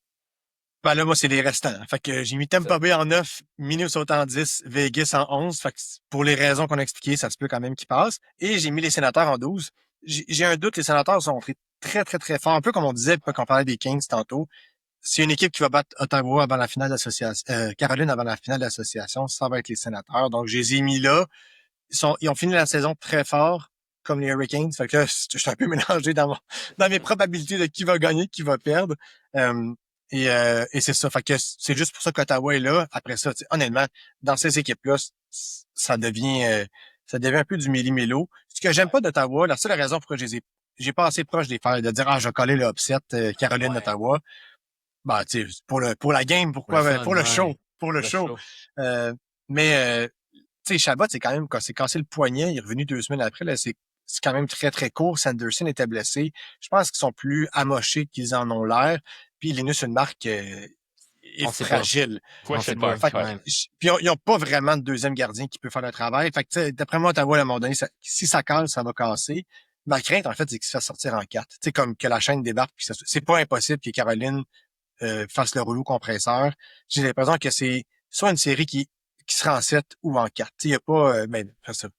Ben là, moi, c'est les restants. Fait que j'ai mis Tampa Ça. Bay en 9, Minnesota en 10, Vegas en 11. Fait que pour les raisons qu'on a expliquées, ça se peut quand même qu'ils passent. Et j'ai mis les Sénateurs en 12. J'ai un doute, les Sénateurs sont entrés très, très, très forts. Un peu comme on disait quand on parlait des Kings tantôt. C'est une équipe qui va battre Ottawa avant la finale d'association, Caroline avant la finale d'association. Ça va être les Sénateurs. Donc, je les ai mis là. Ils ont fini la saison très fort, comme les Hurricanes. Fait que là, je suis un peu mélangé dans mes probabilités de qui va gagner, qui va perdre. Euh, et c'est ça. Fait que c'est juste pour ça qu'Ottawa est là. Après ça, honnêtement, dans ces équipes-là, ça devient un peu du méli-mélo. Ce que j'aime pas d'Ottawa, la seule raison pourquoi j'ai pas assez proche des faire, de dire, je vais coller le upset, Ouais. Caroline-Ottawa. Bah, tu sais, pour la game, Pour le pourquoi, fun, pour le show, ouais. pour le Pour le show. show. Euh, mais, tu sais, Chabot, c'est quand même, quand c'est cassé le poignet, il est revenu 2 semaines après, là, c'est quand même très, très court. Sanderson était blessé. Je pense qu'ils sont plus amochés qu'ils en ont l'air. Puis Linus Ulmark est On sait pas. fragile. On sait Question pas. mark, Fait que, ouais. Ouais. puis ils ont pas vraiment de deuxième gardien qui peut faire le travail. Fait que, tu sais, d'après moi, Ottawa, à un moment donné, si ça casse, ça va casser. Ma crainte, en fait, c'est qu'il se fasse sortir en 4. Tu sais, comme que la chaîne débarque. Puis c'est pas impossible que Caroline fasse le rouleau compresseur. J'ai l'impression que c'est soit une série qui sera en 7 ou en 4. Il y a pas, ben, ça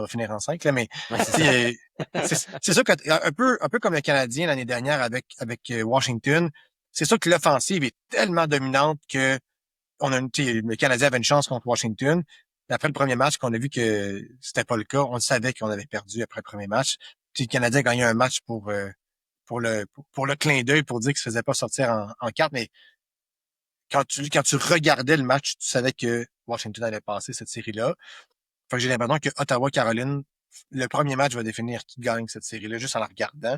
va finir en 5 là, mais Ouais, c'est ça. c'est c'est sûr que un peu comme le Canadien l'année dernière avec Washington, c'est sûr que l'offensive est tellement dominante que le Canadien avait une chance contre Washington. Mais après le premier match, qu'on a vu que c'était pas le cas, on savait qu'on avait perdu après le premier match. Puis le Canadien a gagné un match pour le clin d'œil, pour dire qu'il se faisait pas sortir en 4, mais quand tu regardais le match, tu savais que Washington allait passer cette série-là. Fait que j'ai l'impression que Ottawa-Caroline, le premier match va définir qui gagne cette série-là, juste en la regardant.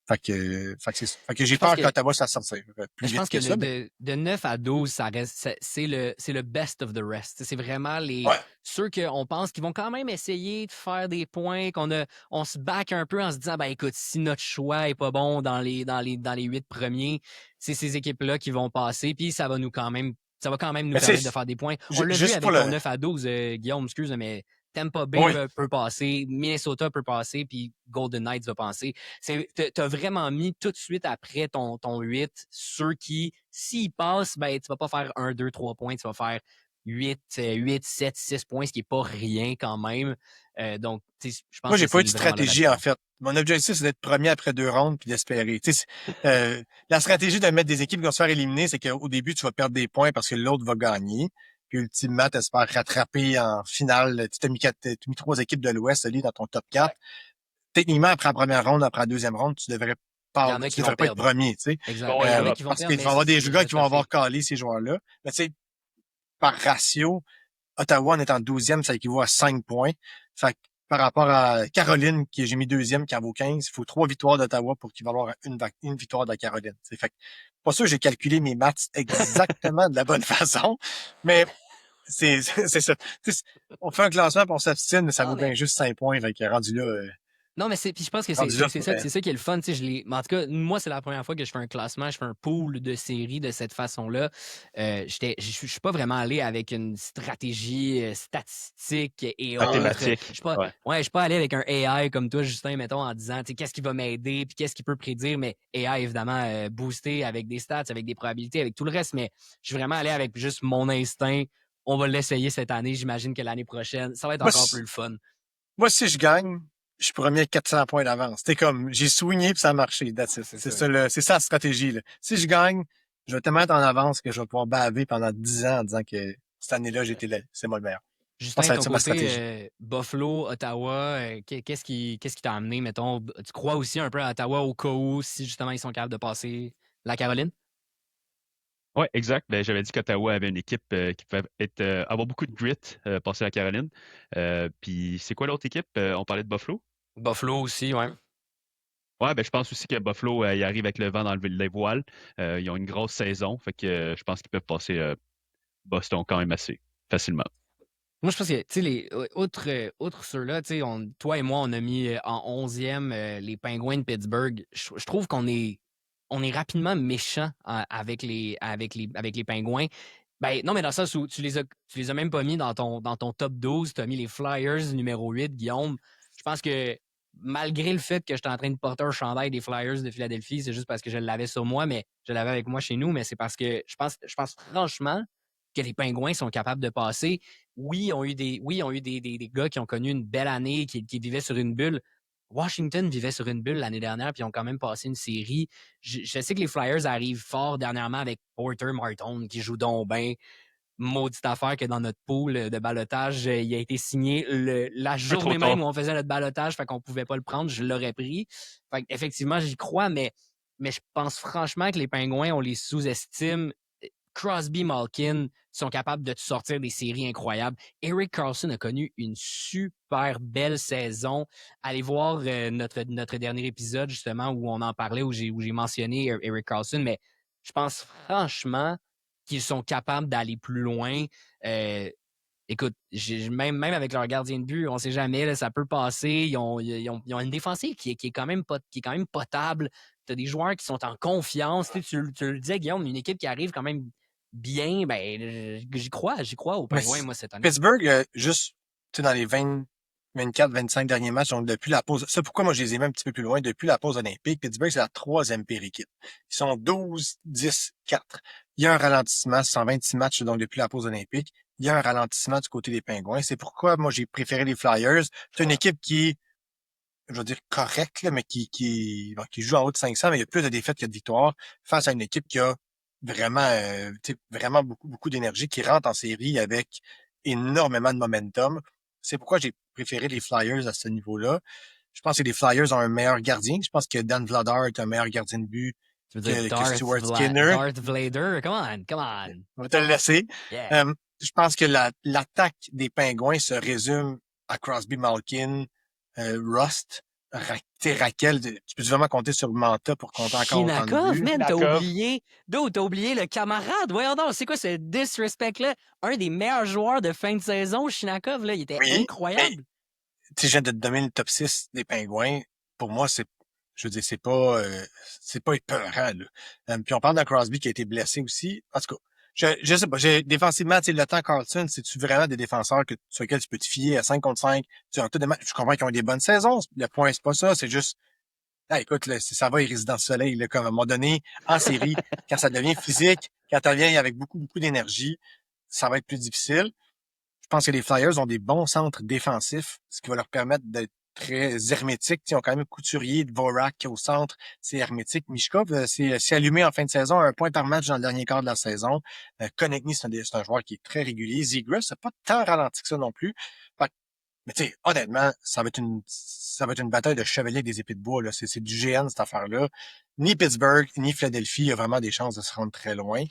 Fait que j'ai Je pense peur que qu'Ottawa, ça sortir plus je vite pense que que ça, mais de 9 à 12, ça reste, c'est le best of the rest. C'est vraiment ouais. ceux qu'on pense qu'ils vont quand même essayer de faire des points, on se back un peu en se disant, ben écoute, si notre choix est pas bon dans les 8 premiers, c'est ces équipes-là qui vont passer, puis ça va quand même nous Mais tu permettre de sais, faire des points. On l'a vu juste pour avec ton le, 9 à 12, Guillaume, excuse, mais Tampa Bay oui. peut passer, Minnesota peut passer, puis Golden Knights va passer. T'as vraiment mis tout de suite après ton 8 ceux qui, s'ils passent, ben, tu vas pas faire 1, 2, 3 points, tu vas faire 8, 7, 6 points, ce qui est pas rien quand même. Donc, je Moi, pense que j'ai pas eu c'est de vraiment là la stratégie, en différence. fait. Mon objectif, c'est d'être premier après 2 rondes puis d'espérer. Tu sais, la stratégie de mettre des équipes qui vont se faire éliminer, c'est qu'au début, tu vas perdre des points parce que l'autre va gagner. Puis ultimement, tu espères rattraper en finale. Tu t'as mis 3 équipes de l'Ouest, Ali, dans ton top 4. Exact. Techniquement, après la première ronde, après la deuxième ronde, Il y en a tu qui vont devrais pas être perdre. premier, tu sais. Exact. Bon, Ben, il ouais, y en a drop. qui vont Parce perdre, qu'il mais va y avoir des c'est joueurs déjà qui vont avoir toffé. calé ces joueurs-là. Mais tu sais, par ratio, Ottawa en étant 12e, ça équivaut à 5 points. Fait que par rapport à Caroline, qui j'ai mis deuxième, qui en vaut 15, il faut 3 victoires d'Ottawa pour qu'il va avoir une victoire de Caroline. Fait que, pas sûr que j'ai calculé mes maths exactement de la bonne façon, mais c'est ça. On fait un classement pour on s'abstine, mais ça Non, vaut bien mais juste 5 points. Fait que Non, mais puis je pense que rendu là, c'est ça qui est le fun. Mais en tout cas, moi, c'est la première fois que je fais un classement, je fais un pool de séries de cette façon-là. Je suis pas vraiment allé avec une stratégie statistique et autres. Mathématique. Ouais. Je suis pas allé avec un AI comme toi, Justin, mettons, en disant qu'est-ce qui va m'aider, puis qu'est-ce qui peut prédire, mais AI, évidemment, boosté avec des stats, avec des probabilités, avec tout le reste. Mais je suis vraiment allé avec juste mon instinct. On va l'essayer cette année. J'imagine que l'année prochaine, ça va être moi, encore plus le fun. moi, si je gagne, je suis premier avec 400 points d'avance. C'était comme, j'ai swingé puis ça a marché. That's it. C'est ça. C'est ça la stratégie, là. Si je gagne, je vais te mettre en avance que je vais pouvoir baver pendant 10 ans en disant que cette année-là, j'étais là. C'est moi le meilleur. Je pense que Justin, ça de va être ton ça ma côté, stratégie. Buffalo, Ottawa, qu'est-ce qui t'a amené, mettons? Tu crois aussi un peu à Ottawa au cas où, si justement ils sont capables de passer la Caroline? Oui, exact. Ben, j'avais dit qu'Ottawa avait une équipe qui pouvait avoir beaucoup de grit, passer la Caroline. Puis c'est quoi l'autre équipe? On parlait de Buffalo? Buffalo aussi, ouais. Ouais, ben, je pense aussi que Buffalo, il arrive avec le vent dans les voiles. Ils ont une grosse saison. Fait que je pense qu'ils peuvent passer Boston quand même assez facilement. Moi, je pense que, tu sais, outre ceux-là, tu sais, toi et moi, on a mis en 11e les Penguins de Pittsburgh. Je trouve on est rapidement méchant avec les Penguins. Ben, non, mais dans le sens où tu les as même pas mis dans ton top 12. Tu as mis les Flyers numéro 8, Guillaume. Je pense que malgré le fait que j'étais en train de porter un chandail des Flyers de Philadelphie, c'est juste parce que je l'avais sur moi, mais je l'avais avec moi chez nous, mais c'est parce que je pense franchement que les Penguins sont capables de passer. Oui, ils ont eu des gars qui ont connu une belle année, qui vivaient sur une bulle. Washington vivait sur une bulle l'année dernière, puis ils ont quand même passé une série. Je sais que les Flyers arrivent fort dernièrement avec Porter Martin, qui joue donc bien. Maudite affaire que dans notre pool de balotage, il a été signé la Un trop journée même tard. où on faisait notre balotage, fait qu'on pouvait pas le prendre, je l'aurais pris. Fait effectivement, j'y crois, mais je pense franchement que les Pingouins, on les sous-estime. Crosby, Malkin sont capables de te sortir des séries incroyables. Erik Karlsson a connu une super belle saison. Allez voir notre dernier épisode, justement, où on en parlait, où j'ai mentionné Erik Karlsson, mais je pense franchement qu'ils sont capables d'aller plus loin. Euh, Écoute, même avec leur gardien de but, on ne sait jamais, là, ça peut passer. Ils ont une défensive qui est quand même potable. Tu as des joueurs qui sont en confiance. Tu le disais, Guillaume, une équipe qui arrive quand même bien. Ben, j'y crois aux Mais Pingouins, moi, cette année. Pittsburgh, juste dans les 24, 25 derniers matchs, donc depuis la pause. C'est pourquoi moi je les ai mis un petit peu plus loin. Depuis la pause olympique, Pittsburgh, c'est la troisième pire équipe. Ils sont 12, 10, 4. Il y a un ralentissement, 126 matchs donc depuis la pause olympique. Il y a un ralentissement du côté des Pingouins. C'est pourquoi moi j'ai préféré les Flyers. C'est une équipe qui, je veux dire, correcte, là, mais qui joue en haut de 500, mais il y a plus de défaites que de victoires face à une équipe qui a vraiment, vraiment beaucoup, beaucoup d'énergie, qui rentre en série avec énormément de momentum. C'est pourquoi j'ai préféré les Flyers à ce niveau-là. Je pense que les Flyers ont un meilleur gardien. Je pense que Dan Vladar est un meilleur gardien de but Tu veux dire que Stuart Skinner. Darth Vader? Come on. On va te le laisser. Yeah. Je pense que l'attaque des Pingouins se résume à Crosby, Malkin, Rust, Raquel. Tu peux vraiment compter sur Manta pour compter encore autant de Shinakov, buts. man, t'as Nakov. oublié. D'où t'as oublié le camarade. Voyons donc, c'est quoi ce disrespect-là? Un des meilleurs joueurs de fin de saison, Shinakov, là, il était Oui, mais incroyable. tu sais, je viens de te donner le top 6 des Pingouins. Pour moi, je veux dire, c'est pas épeurant, là. Puis on parle de Crosby qui a été blessé aussi. En tout cas, je sais pas, défensivement, tu sais, le temps Carlson, c'est-tu vraiment des défenseurs sur lesquels tu peux te fier à 5 contre 5? Tu as tous des matchs, je comprends qu'ils ont des bonnes saisons. Le point, c'est pas ça, c'est juste, ah, écoute, là, ça va, ils résident le soleil, là, comme à un moment donné, en série, quand ça devient physique, quand ça devient avec beaucoup, beaucoup d'énergie, ça va être plus difficile. Je pense que les Flyers ont des bons centres défensifs, ce qui va leur permettre d'être très hermétiques. Ils ont quand même Couturier, Dvorak au centre, c'est hermétique. Mishkov, c'est allumé en fin de saison, 1 point par match dans le dernier quart de la saison. Konechny, c'est un joueur qui est très régulier. Zegras, c'est pas tant ralenti que ça non plus. Mais tu sais, honnêtement, ça va être une bataille de chevaliers des épées de bois, là. C'est du GN, cette affaire-là. Ni Pittsburgh, ni Philadelphie a vraiment des chances de se rendre très loin.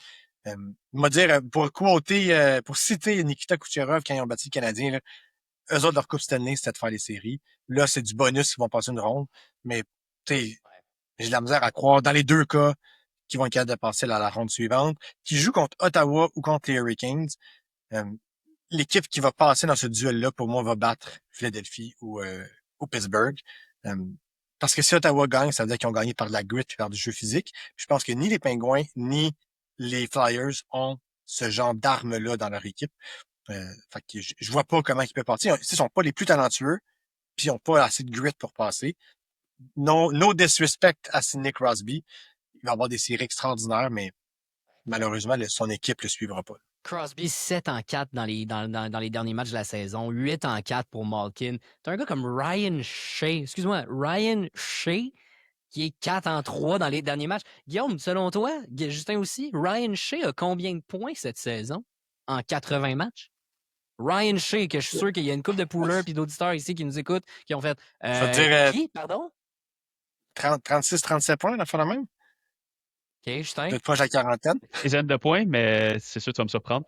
M'a dire, pour citer Nikita Kucherov quand ils ont battu le Canadien, là, eux autres, leur Coupe Stanley, c'était de faire les séries. Là, c'est du bonus qu'ils vont passer une ronde. Mais, tu sais, j'ai de la misère à croire, dans les deux cas, qu'ils vont être capables de passer à la ronde suivante. Qui jouent contre Ottawa ou contre les Hurricanes, euh, l'équipe qui va passer dans ce duel-là, pour moi, va battre Philadelphie ou Pittsburgh. Euh, parce que si Ottawa gagne, ça veut dire qu'ils ont gagné par de la grit et par du jeu physique. Je pense que ni les Pingouins, ni les Flyers ont ce genre d'armes-là dans leur équipe. Fait que je vois pas comment ils peuvent passer. Ils sont pas les plus talentueux, puis ils ont pas assez de grit pour passer. No disrespect à Sidney Crosby. Il va avoir des séries extraordinaires, mais malheureusement, son équipe le suivra pas. Crosby 7-4 dans les derniers matchs de la saison, 8-4 pour Malkin. T'as un gars comme Ryan Shea, qui est 4-3 dans les derniers matchs. Guillaume, selon toi, Justin aussi, Ryan Shea a combien de points cette saison en 80 matchs? Ryan Shea, que je suis sûr qu'il y a une couple de poolers et d'auditeurs ici qui nous écoutent, qui ont fait. Je vais te dire Qui, pardon? 36, 37 points, la fois la même. OK, Justin. Peut-être proche à la quarantaine. Dizaine de points, mais c'est sûr que tu vas me surprendre.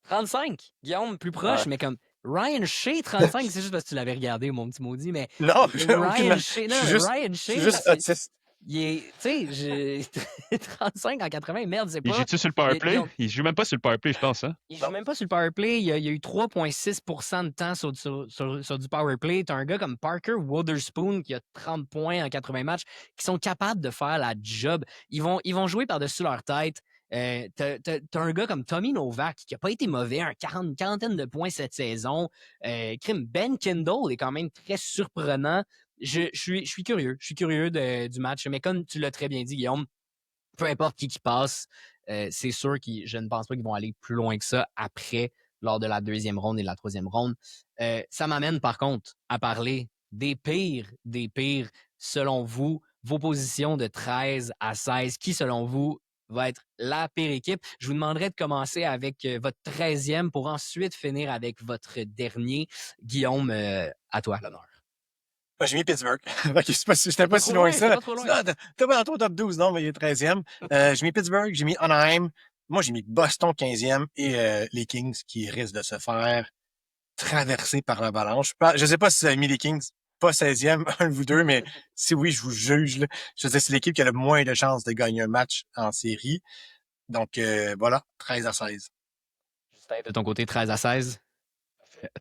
35. Guillaume, plus proche, Ouais. mais comme Ryan Shea, 35, c'est juste parce que tu l'avais regardé, mon petit maudit, mais Non, Ryan Shea, je suis non, juste, Ryan je suis Shea, juste autiste. il est, tu sais, 35 en 80, merde, c'est Il pas. joue-tu sur le powerplay? Il joue même pas sur le powerplay, je pense. Hein? Il joue même pas sur le powerplay. Il y a eu 3,6% de temps sur du powerplay. Tu as un gars comme Parker Wotherspoon qui a 30 points en 80 matchs qui sont capables de faire la job. Ils vont jouer par-dessus leur tête. T'as un gars comme Tommy Novak qui a pas été mauvais, une quarantaine de points cette saison. Ben Kendall est quand même très surprenant. Je suis curieux. Je suis curieux du match. Mais comme tu l'as très bien dit, Guillaume, peu importe qui passe, c'est sûr que je ne pense pas qu'ils vont aller plus loin que ça après, lors de la deuxième ronde et de la troisième ronde. Ça m'amène par contre à parler des pires, selon vous, vos positions de 13 à 16. Qui, selon vous, va être la pire équipe? Je vous demanderai de commencer avec votre 13e pour ensuite finir avec votre dernier. Guillaume, à toi l'honneur. Moi, j'ai mis Pittsburgh. J'étais pas si loin que ça. Pas trop loin. T'es pas dans ton top 12, non, mais il est 13e. J'ai mis Pittsburgh, j'ai mis Anaheim. Moi, j'ai mis Boston 15e et les Kings qui risquent de se faire traverser par l'avalanche. Je sais pas si vous avez mis les Kings, pas 16e, un de vous deux, mais si oui, je vous juge. Là. Je sais c'est l'équipe qui a le moins de chances de gagner un match en série. Donc, voilà, 13 à 16. Justin, de ton côté, 13 à 16.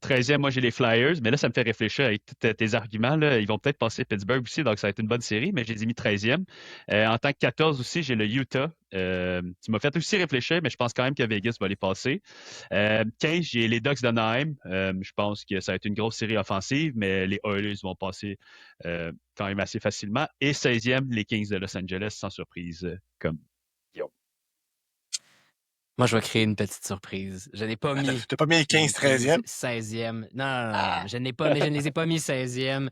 13e, moi j'ai les Flyers, mais là ça me fait réfléchir avec tous tes arguments. Là. Ils vont peut-être passer Pittsburgh aussi, donc ça va être une bonne série, mais je les ai mis 13e. En tant que 14 aussi, j'ai le Utah. Tu m'as fait aussi réfléchir, mais je pense quand même que Vegas va les passer. 15, j'ai les Ducks d'Anaheim. Je pense que ça va être une grosse série offensive, mais les Oilers vont passer quand même assez facilement. Et 16e, les Kings de Los Angeles, sans surprise, comme Guillaume. Moi, je vais créer une petite surprise. Je n'ai pas mis T'as pas mis les 15, 13e? 16e. Non. Je ne les ai pas mis 16e.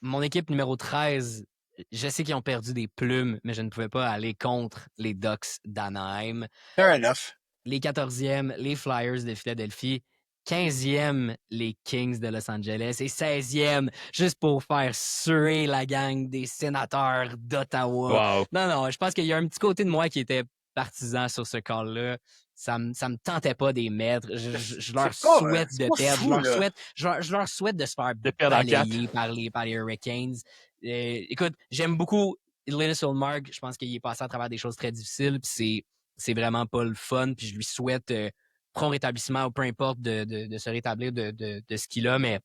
Mon équipe numéro 13, je sais qu'ils ont perdu des plumes, mais je ne pouvais pas aller contre les Ducks d'Anaheim. Fair enough. Les 14e, les Flyers de Philadelphie. 15e, les Kings de Los Angeles. Et 16e, juste pour faire suer la gang des sénateurs d'Ottawa. Wow. Non, je pense qu'il y a un petit côté de moi qui était partisan sur ce call-là. Ça me tentait pas des mettre. Je leur souhaite de perdre. Je leur souhaite de se faire balayer par les Hurricanes. Écoute, j'aime beaucoup Linus Ullmark. Je pense qu'il est passé à travers des choses très difficiles. Puis c'est vraiment pas le fun. Puis je lui souhaite prompt rétablissement ou peu importe de se rétablir de ce qu'il a. Mais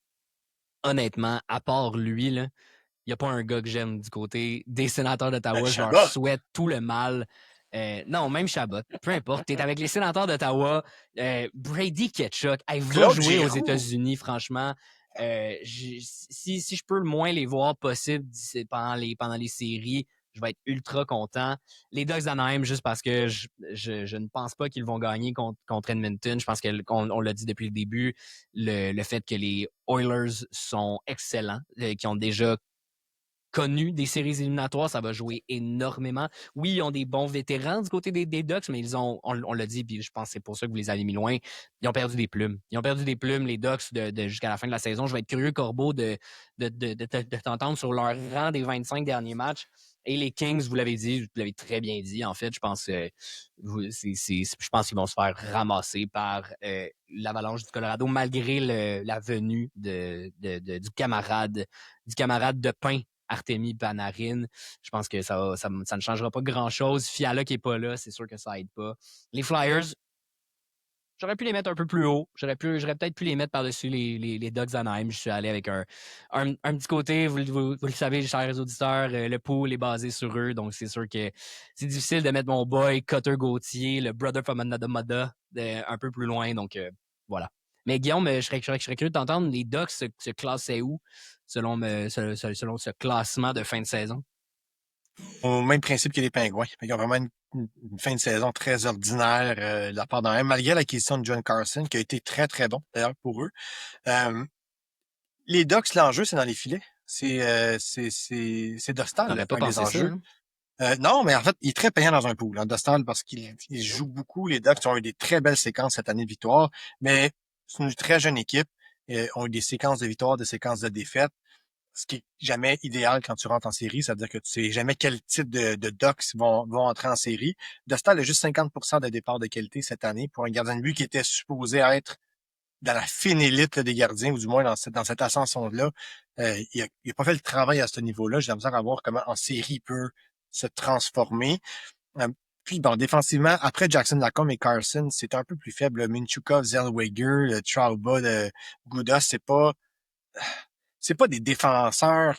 honnêtement, à part lui, là, il n'y a pas un gars que j'aime du côté des sénateurs d'Ottawa. Je leur souhaite tout le mal. Non, même Chabot. Peu importe. T'es avec les sénateurs d'Ottawa. Brady Ketchuk. Va jouer aux États-Unis, franchement. Si je peux le moins les voir possible pendant les séries, je vais être ultra content. Les Ducks d'Anaheim, juste parce que je ne pense pas qu'ils vont gagner contre Edmonton. Je pense qu'on l'a dit depuis le début, le fait que les Oilers sont excellents, qui ont déjà connu des séries éliminatoires, ça va jouer énormément. Oui, ils ont des bons vétérans du côté des Ducks, mais on l'a dit, puis je pense que c'est pour ça que vous les avez mis loin, ils ont perdu des plumes. Ils ont perdu des plumes, les Ducks, jusqu'à la fin de la saison. Je vais être curieux, Corbeau, de t'entendre sur leur rang des 25 derniers matchs. Et les Kings, vous l'avez dit, vous l'avez très bien dit, en fait, je pense je pense qu'ils vont se faire ramasser par l'Avalanche du Colorado, malgré la venue du camarade de pain Artemi Panarin. Je pense que ça ne changera pas grand-chose. Fiala qui n'est pas là, c'est sûr que ça aide pas. Les Flyers, j'aurais pu les mettre un peu plus haut. J'aurais peut-être pu les mettre par-dessus les Ducks d'Anaheim. Je suis allé avec un petit côté, vous le savez, chers auditeurs, le pool est basé sur eux, donc c'est sûr que c'est difficile de mettre mon boy Cutter Gauthier, le brother from another mother, un peu plus loin, donc voilà. Mais Guillaume, je serais curieux de t'entendre, les Ducks se classaient où selon ce classement de fin de saison? Au même principe que les Pingouins. Ils ont vraiment une fin de saison très ordinaire de la part d'un malgré l'acquisition de John Carson, qui a été très, très bon, d'ailleurs, pour eux. Les Ducks, l'enjeu, c'est dans les filets. C'est Dostal. T'aurais pas pensé ça, hein? Non, mais en fait, il est très payant dans un pool, hein, Dostal, parce qu'il joue beaucoup. Les Ducks ont eu des très belles séquences cette année de victoire, mais c'est une très jeune équipe. Ont eu des séquences de victoires, des séquences de défaites, ce qui est jamais idéal quand tu rentres en série. C'est-à-dire que tu sais jamais quel type de Ducks vont entrer en série. Dostal a juste 50% de départ de qualité cette année pour un gardien de but qui était supposé être dans la fine élite des gardiens, ou du moins dans cette ascension-là. Il a pas fait le travail à ce niveau-là. J'ai la misère à voir comment en série il peut se transformer. Euh, Puis bon, défensivement, après Jackson Lacombe et Carson, c'est un peu plus faible. Minchukov, Zellweger, Trouba, Goudas, c'est pas des défenseurs.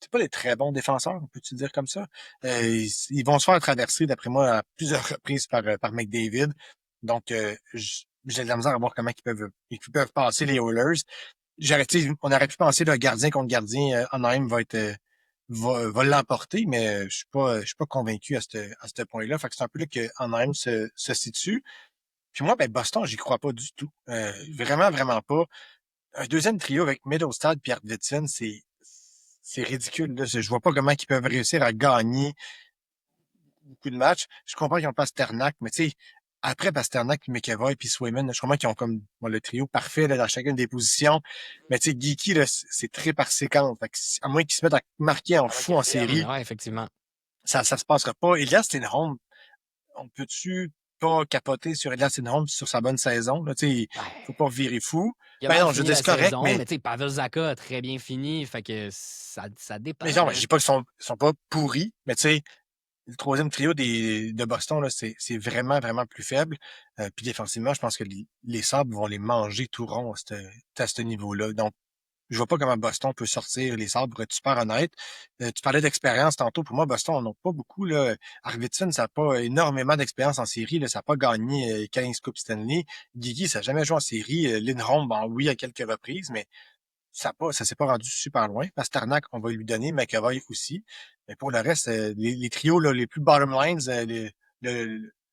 C'est pas des très bons défenseurs, on peut-tu dire comme ça. Ils vont se faire traverser, d'après moi, à plusieurs reprises par McDavid. Donc, j'ai de la misère à voir comment ils peuvent passer les Oilers. On aurait pu penser le gardien contre gardien, Anaheim va l'emporter, mais je suis pas convaincu à ce point-là. Fait que c'est un peu là que Anaheim se situe. Puis moi, ben Boston, j'y crois pas du tout. Vraiment, vraiment pas. Un deuxième trio avec Middlestad et Arvidsson, c'est ridicule. Là. Je vois pas comment ils peuvent réussir à gagner beaucoup de matchs. Je comprends qu'ils ont Pasternak, mais tu sais, après Pasternak, puis McAvoy, puis Swayman, je comprends qu'ils ont comme le trio parfait là, dans chacune des positions. Mais tu sais, Geeky, là, c'est très par séquence. Fait que à moins qu'ils se mettent à marquer en fou en série, Ouais, effectivement. ça se passera pas. Elias Lindholm, on peut-tu pas capoter sur Elias Lindholm sur sa bonne saison? Là, tu sais, Ouais. faut pas virer fou. Il a Ben mal non, je veux fini dire, la c'est correct, saison, mais tu sais, Pavel Zacha a très bien fini, fait que ça dépend. mais non, je dis pas qu'ils sont pas pourris, mais tu sais, le troisième trio de Boston, là, c'est vraiment, vraiment plus faible. Puis défensivement, je pense que les Sabres vont les manger tout rond à ce niveau-là. Donc, je vois pas comment Boston peut sortir les Sabres, pour être super honnête. Tu parlais d'expérience tantôt. Pour moi, Boston on n'a pas beaucoup. Là. Arvidsson, ça n'a pas énormément d'expérience en série. Là. Ça n'a pas gagné 15 Coupes Stanley. Guigui, ça n'a jamais joué en série. Lindholm, bon, oui, à quelques reprises, mais ça s'est pas rendu super loin. Pasternak, on va lui donner, McAvoy aussi. Mais pour le reste, les trios là, les plus bottom lines,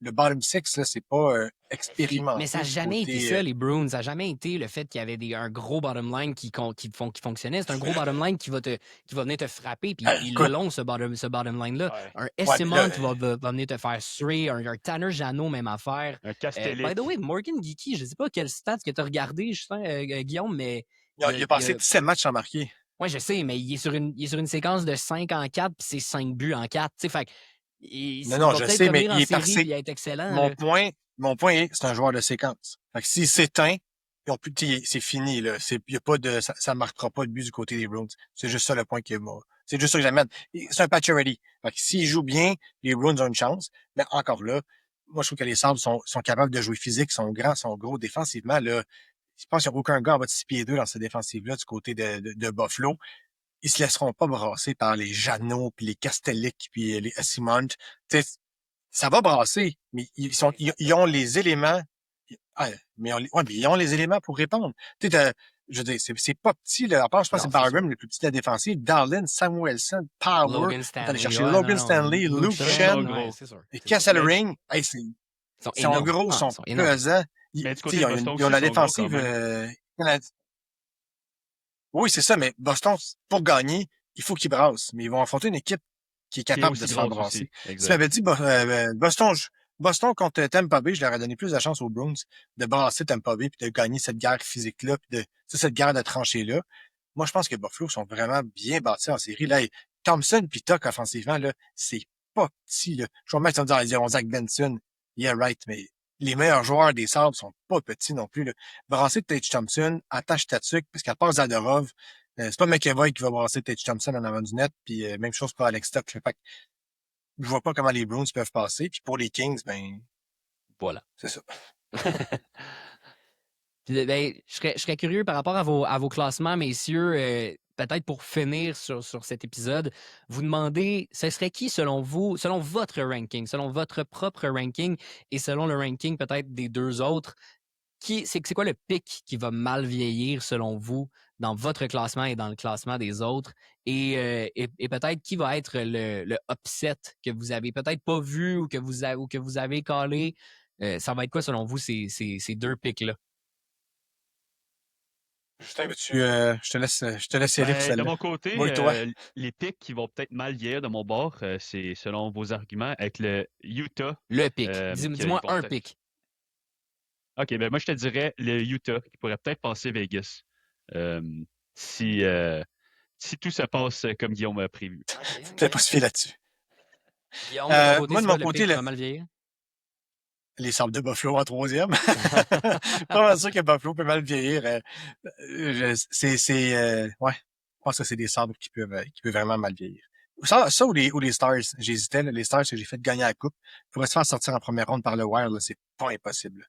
le bottom six, là, c'est pas Mais ça expérimenté n'a du jamais été côté. ça, les Bruins. Ça n'a jamais été le fait qu'il y avait un gros bottom line qui fonctionnait. C'est un gros bottom line qui va venir te frapper. Puis ils Écoute, l'ont, ce bottom line-là. Ouais. Un ouais, mais là, Estimant va venir te faire stray. Un Tanner Jeannot, même affaire. Un By Castellic. the way, Morgan Geeky, je ne sais pas quel stats que tu as regardé, Justin, Guillaume, mais il a passé 17 matchs sans marquer. ouais, je sais, mais il est sur une séquence de 5 en 4 puis c'est 5 buts en 4. Tu sais, fait Non, il non, va je peut-être sais, mais revenir il en est série passé. puis être excellent. Mon Là. point, mon point est, c'est un joueur de séquence. Fait que s'il s'éteint, c'est fini, là. Y a pas de, ça marquera pas de but du côté des Bruins. C'est juste ça le point qui est moi. C'est juste ça que j'amène. C'est un patch ready. Fait que s'il joue bien, les Bruins ont une chance. Mais encore là, moi, je trouve que les Sabres sont capables de jouer physique, sont grands, sont gros défensivement, là. Je pense qu'il n'y a aucun gars en bas de 6 pieds 2 dans cette défensive-là du côté de Buffalo. Ils se laisseront pas brasser par les Jeannot, puis les Castellic, puis les Simon. Ça va brasser, mais ils ont les éléments. Ah, mais ils ont les éléments pour répondre. Tu sais, je veux dire, c'est pas petit, là. À part, je pense que Non, c'est c'est sûr. Bargram, le plus petit de la défensive. Darlin, Samuelson, Power. Logan T'es allé Stanley. chercher Ouais, Logan non, Stanley, Luke Shen, Shen, ouais, c'est sûr. et C'est sûr. Kesselring. Hey, Ils sont ils sont énormes. gros, ils Ah, sont ils sont énormes. pesants. Mais du Tu côté sais, de Boston ils ont aussi, la ils sont gros quand défensive. même. Oui, c'est ça, mais Boston, pour gagner, il faut qu'ils brassent. Mais ils vont affronter une équipe qui est Qui est capable de aussi se faire grosse brasser. aussi. Si tu Exact. m'avais dit Boston contre Tampa Bay, je leur ai donné plus de chance aux Bruins de brasser Tampa Bay puis de gagner cette guerre physique-là, puis cette guerre de tranchées-là. Moi, je pense que Buffalo sont vraiment bien bâtis en série. Là, Thompson puis Tuck offensivement, là, c'est pas petit. Là. Je vois même dire, ils diront Zach Benson. Yeah, right, mais les meilleurs joueurs des Sabres sont pas petits non plus. Là. Brasser Tage Thompson, attache Tatsuk, parce qu'à part Zadorov, c'est pas McAvoy qui va brasser Tage Thompson en avant du net, puis même chose pour Alex Tuck. Fait que je vois pas comment les Bruins peuvent passer. Puis pour les Kings, ben, Voilà. c'est ça. Puis, ben, je serais curieux par rapport à vos classements, messieurs. Peut-être pour finir sur cet épisode, vous demandez, ce serait qui selon vous, selon votre ranking, selon votre propre ranking et selon le ranking peut-être des deux autres, c'est quoi le pic qui va mal vieillir selon vous dans votre classement et dans le classement des autres? Et peut-être qui va être le upset que vous avez peut-être pas vu ou que vous avez calé? Ça va être quoi selon vous ces deux pics-là? Justin, je te laisse y aller pour Ben, de celle-là. mon côté, Moi et toi. les pics qui vont peut-être mal vieillir de mon bord, c'est selon vos arguments, avec le Utah. Le pic. qu'ils Dis-moi vont un peut-être- pic. OK, ben moi je te dirais le Utah, qui pourrait peut-être passer Vegas. Euh, si, si tout se passe comme Guillaume a prévu. Je vais pas se fier là-dessus. Guillaume, de ton côté, Moi, de c'est mon quoi le côté, pic qui va mal vieillir? Les Sabres de Buffalo en troisième. Pas mal sûr que Buffalo peut mal vieillir. Ouais. Je pense que c'est des Sabres qui peuvent vraiment mal vieillir. Ça ou les Stars. J'hésitais, là. Les Stars que j'ai fait gagner la coupe. Pourraient se faire sortir en première ronde par le Wild, là. C'est pas impossible.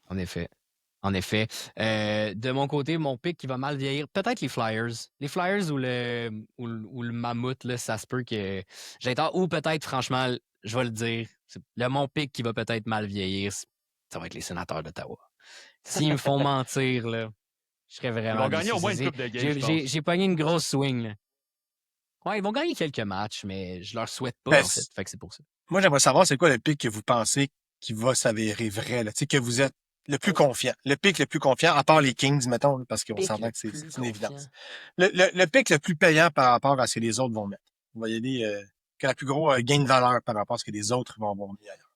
En effet. En effet. De mon côté, mon pick qui va mal vieillir, peut-être les Flyers. Les Flyers ou le Mammouth, là, ça se peut que j'ai tort. Ou peut-être, franchement, je vais le dire, mon pick qui va peut-être mal vieillir, ça va être les Sénateurs d'Ottawa. S'ils me font mentir, là, je serais Ils vraiment vont gagner déçu. au moins une coupe de games, je pense. J'ai pogné une grosse swing. Là. Ouais, ils vont gagner quelques matchs, mais je leur souhaite pas, Ben, en fait. Fait que c'est pour ça. moi, j'aimerais savoir c'est quoi le pick que vous pensez qui va s'avérer vrai, là. Tu sais, que vous êtes le plus confiant. Le pick le plus confiant, à part les Kings, mettons, là, parce qu'on s'entend que c'est une évidence. Le pick le plus payant par rapport à ce que les autres vont mettre. On va y aller, que la plus gros gain de valeur par rapport à ce que les autres vont mettre ailleurs.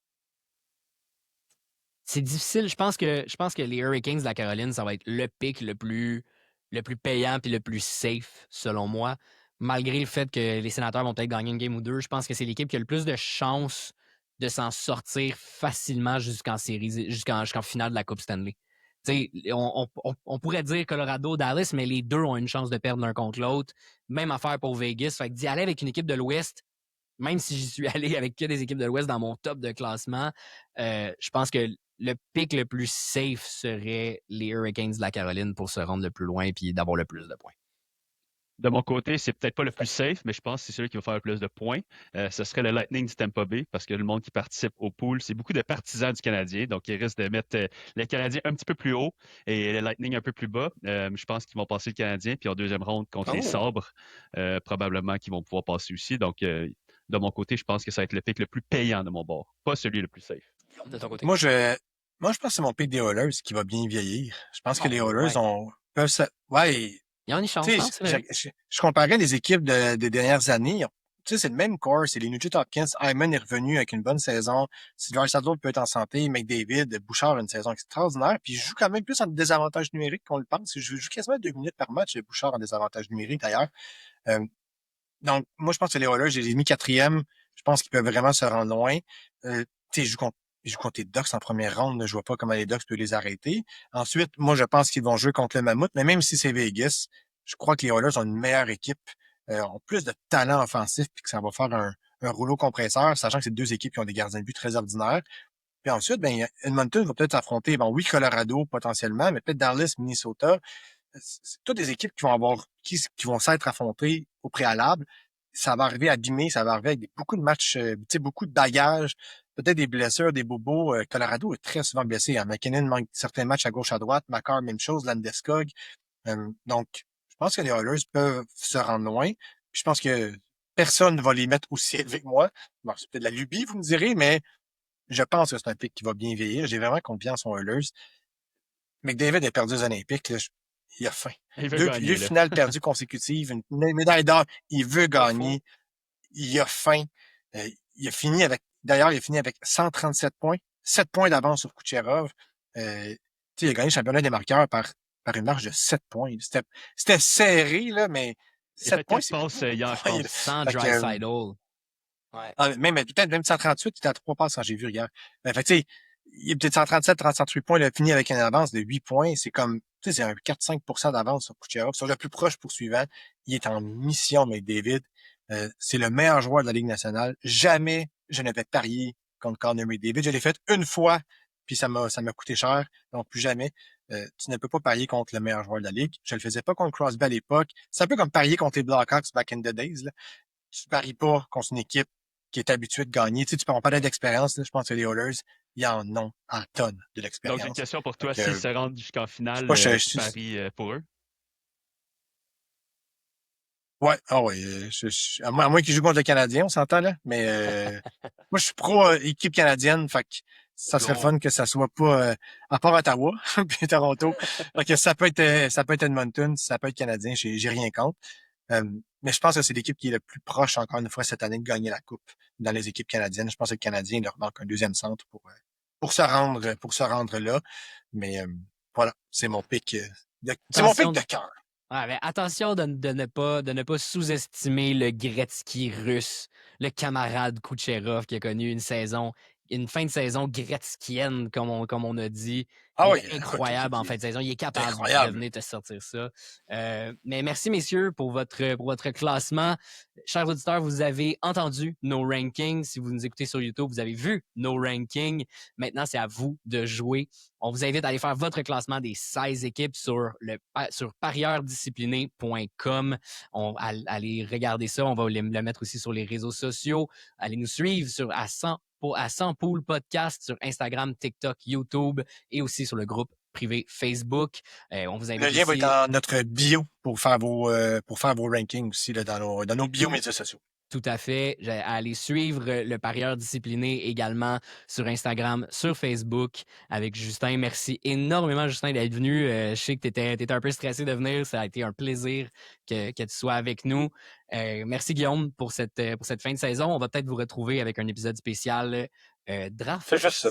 C'est difficile. Je pense que les Hurricanes de la Caroline, ça va être le pick le plus payant puis le plus safe, selon moi. Malgré le fait que les Sénateurs vont peut-être gagner une game ou deux, je pense que c'est l'équipe qui a le plus de chances de s'en sortir facilement jusqu'en série, jusqu'en finale de la Coupe Stanley. On pourrait dire Colorado, Dallas, mais les deux ont une chance de perdre l'un contre l'autre. Même affaire pour Vegas. Fait que d'y aller avec une équipe de l'Ouest, même si j'y suis allé avec que des équipes de l'Ouest dans mon top de classement, je pense que le pick le plus safe serait les Hurricanes de la Caroline pour se rendre le plus loin et d'avoir le plus de points. De mon côté, c'est peut-être pas le plus safe, mais je pense que c'est celui qui va faire le plus de points. Ce serait le Lightning du Tampa Bay, parce que le monde qui participe au pool, c'est beaucoup de partisans du Canadien, donc ils risquent de mettre le Canadien un petit peu plus haut et le Lightning un peu plus bas. Je pense qu'ils vont passer le Canadien, puis en deuxième ronde contre les Sabres, probablement qu'ils vont pouvoir passer aussi. Donc, de mon côté, je pense que ça va être le pick le plus payant de mon bord, pas celui le plus safe. De ton côté? Moi, je pense que c'est mon pick des Oilers qui va bien vieillir. Je pense que les Oilers ouais. Il y a une chance, Tu non? sais, je comparais les équipes des dernières années. Tu sais, c'est le même corps. C'est les Nugent Hopkins. Hyman est revenu avec une bonne saison. Si Draisaitl peut être en santé, McDavid, Bouchard a une saison extraordinaire. Puis il joue quand même plus en désavantage numérique qu'on le pense. Je joue quasiment 2 minutes par match, Bouchard en désavantage numérique d'ailleurs. Donc, moi, je pense que les Oilers, j'ai mis quatrième. Je pense qu'ils peuvent vraiment se rendre loin. Tu sais, ils jouent contre les Ducks en première ronde. Je vois pas comment les Ducks peuvent les arrêter. Ensuite, moi, je pense qu'ils vont jouer contre le Mammouth. Mais même si c'est Vegas, je crois que les Oilers ont une meilleure équipe, ont plus de talent offensif, puis que ça va faire un rouleau compresseur, sachant que c'est deux équipes qui ont des gardiens de but très ordinaires. Puis ensuite, ben, Edmonton va peut-être affronter, bon, oui, Colorado potentiellement, mais peut-être Dallas, Minnesota. C'est toutes des équipes qui vont s'être affrontées au préalable. Ça va arriver abîmé, ça va arriver avec beaucoup de matchs, beaucoup de bagages, peut-être des blessures, des bobos. Colorado est très souvent blessé. Hein. McKinnon manque certains matchs à gauche, à droite. Makar, même chose. Landeskog. Donc, je pense que les Oilers peuvent se rendre loin. Puis je pense que personne ne va les mettre aussi élevés que moi. Bon, c'est peut-être de la lubie, vous me direz, mais je pense que c'est un pick qui va bien vieillir. J'ai vraiment confiance en Oilers. McDavid a perdu les Olympiques. Là, il a faim. Deux finales perdues consécutives, une médaille d'or. Il veut gagner. Il a faim. Il a fini avec 137 points. 7 points d'avance sur Kucherov. Il a gagné le championnat des marqueurs par une marge de 7 points. C'était serré, là, mais 7 points, c'est sans Draisaitl. Ouais. Même 138, il était à 3 passes quand j'ai vu hier. Fait tu sais, il est peut-être 137, 138 points, il a fini avec une avance de 8 points. C'est comme, tu sais, c'est un 4-5% d'avance sur Kucherov. Sur le plus proche poursuivant, il est en mission, McDavid. C'est le meilleur joueur de la Ligue nationale. Jamais je n'avais parié contre Connor McDavid. Je l'ai fait une fois, puis ça m'a coûté cher. Donc, plus jamais. Tu ne peux pas parier contre le meilleur joueur de la Ligue. Je le faisais pas contre Crosby à l'époque. C'est un peu comme parier contre les Blackhawks back in the days, là. Tu paries pas contre une équipe qui est habituée de gagner. Tu sais, tu peux en parler d'expérience. Je pense que les Oilers, ils en ont en tonnes de l'expérience. Donc, une question pour toi. S'ils se rendent jusqu'en finale, tu paries pour eux? Ouais, à moins qu'ils jouent contre le Canadien, on s'entend là. Mais moi, je suis pro équipe canadienne, fait que ça serait fun que ça soit pas à part Ottawa puis Toronto. Fait que ça peut être Edmonton, ça peut être Canadien, j'ai rien contre. Mais je pense que c'est l'équipe qui est le plus proche encore une fois cette année de gagner la coupe dans les équipes canadiennes. Je pense que le Canadien leur manque un deuxième centre pour se rendre là. Mais voilà, c'est mon pick. C'est mon pick de cœur. Ouais, mais attention de ne pas sous-estimer le Gretzky russe, le camarade Kucherov qui a connu une saison une fin de saison gretzkienne, comme on a dit. Ah oui, Incroyable en fin de saison. Il est capable de venir te sortir ça. Mais merci, messieurs, pour votre classement. Chers auditeurs, vous avez entendu nos rankings. Si vous nous écoutez sur YouTube, vous avez vu nos rankings. Maintenant, c'est à vous de jouer. On vous invite à aller faire votre classement des 16 équipes sur parieursdisciplinés.com. Allez regarder ça. On va le mettre aussi sur les réseaux sociaux. Allez nous suivre à 100 Pool Podcast sur Instagram, TikTok, YouTube et aussi sur le groupe privé Facebook. On vous invite le lien aussi... va être dans notre bio pour faire vos rankings aussi là, dans nos bio médias sociaux. Tout à fait. Allez suivre le parieur discipliné également sur Instagram, sur Facebook avec Justin. Merci énormément, Justin, d'être venu. Je sais que tu étais un peu stressé de venir. Ça a été un plaisir que tu sois avec nous. Merci, Guillaume, pour cette fin de saison. On va peut-être vous retrouver avec un épisode spécial draft. C'est juste ça.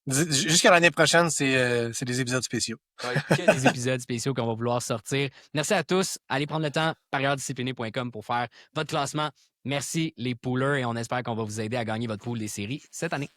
Jusqu'à l'année prochaine, c'est des épisodes spéciaux. Que des épisodes spéciaux qu'on va vouloir sortir. Merci à tous. Allez prendre le temps, parieursdisciplinés.com pour faire votre classement. Merci les poolers et on espère qu'on va vous aider à gagner votre pool des séries cette année.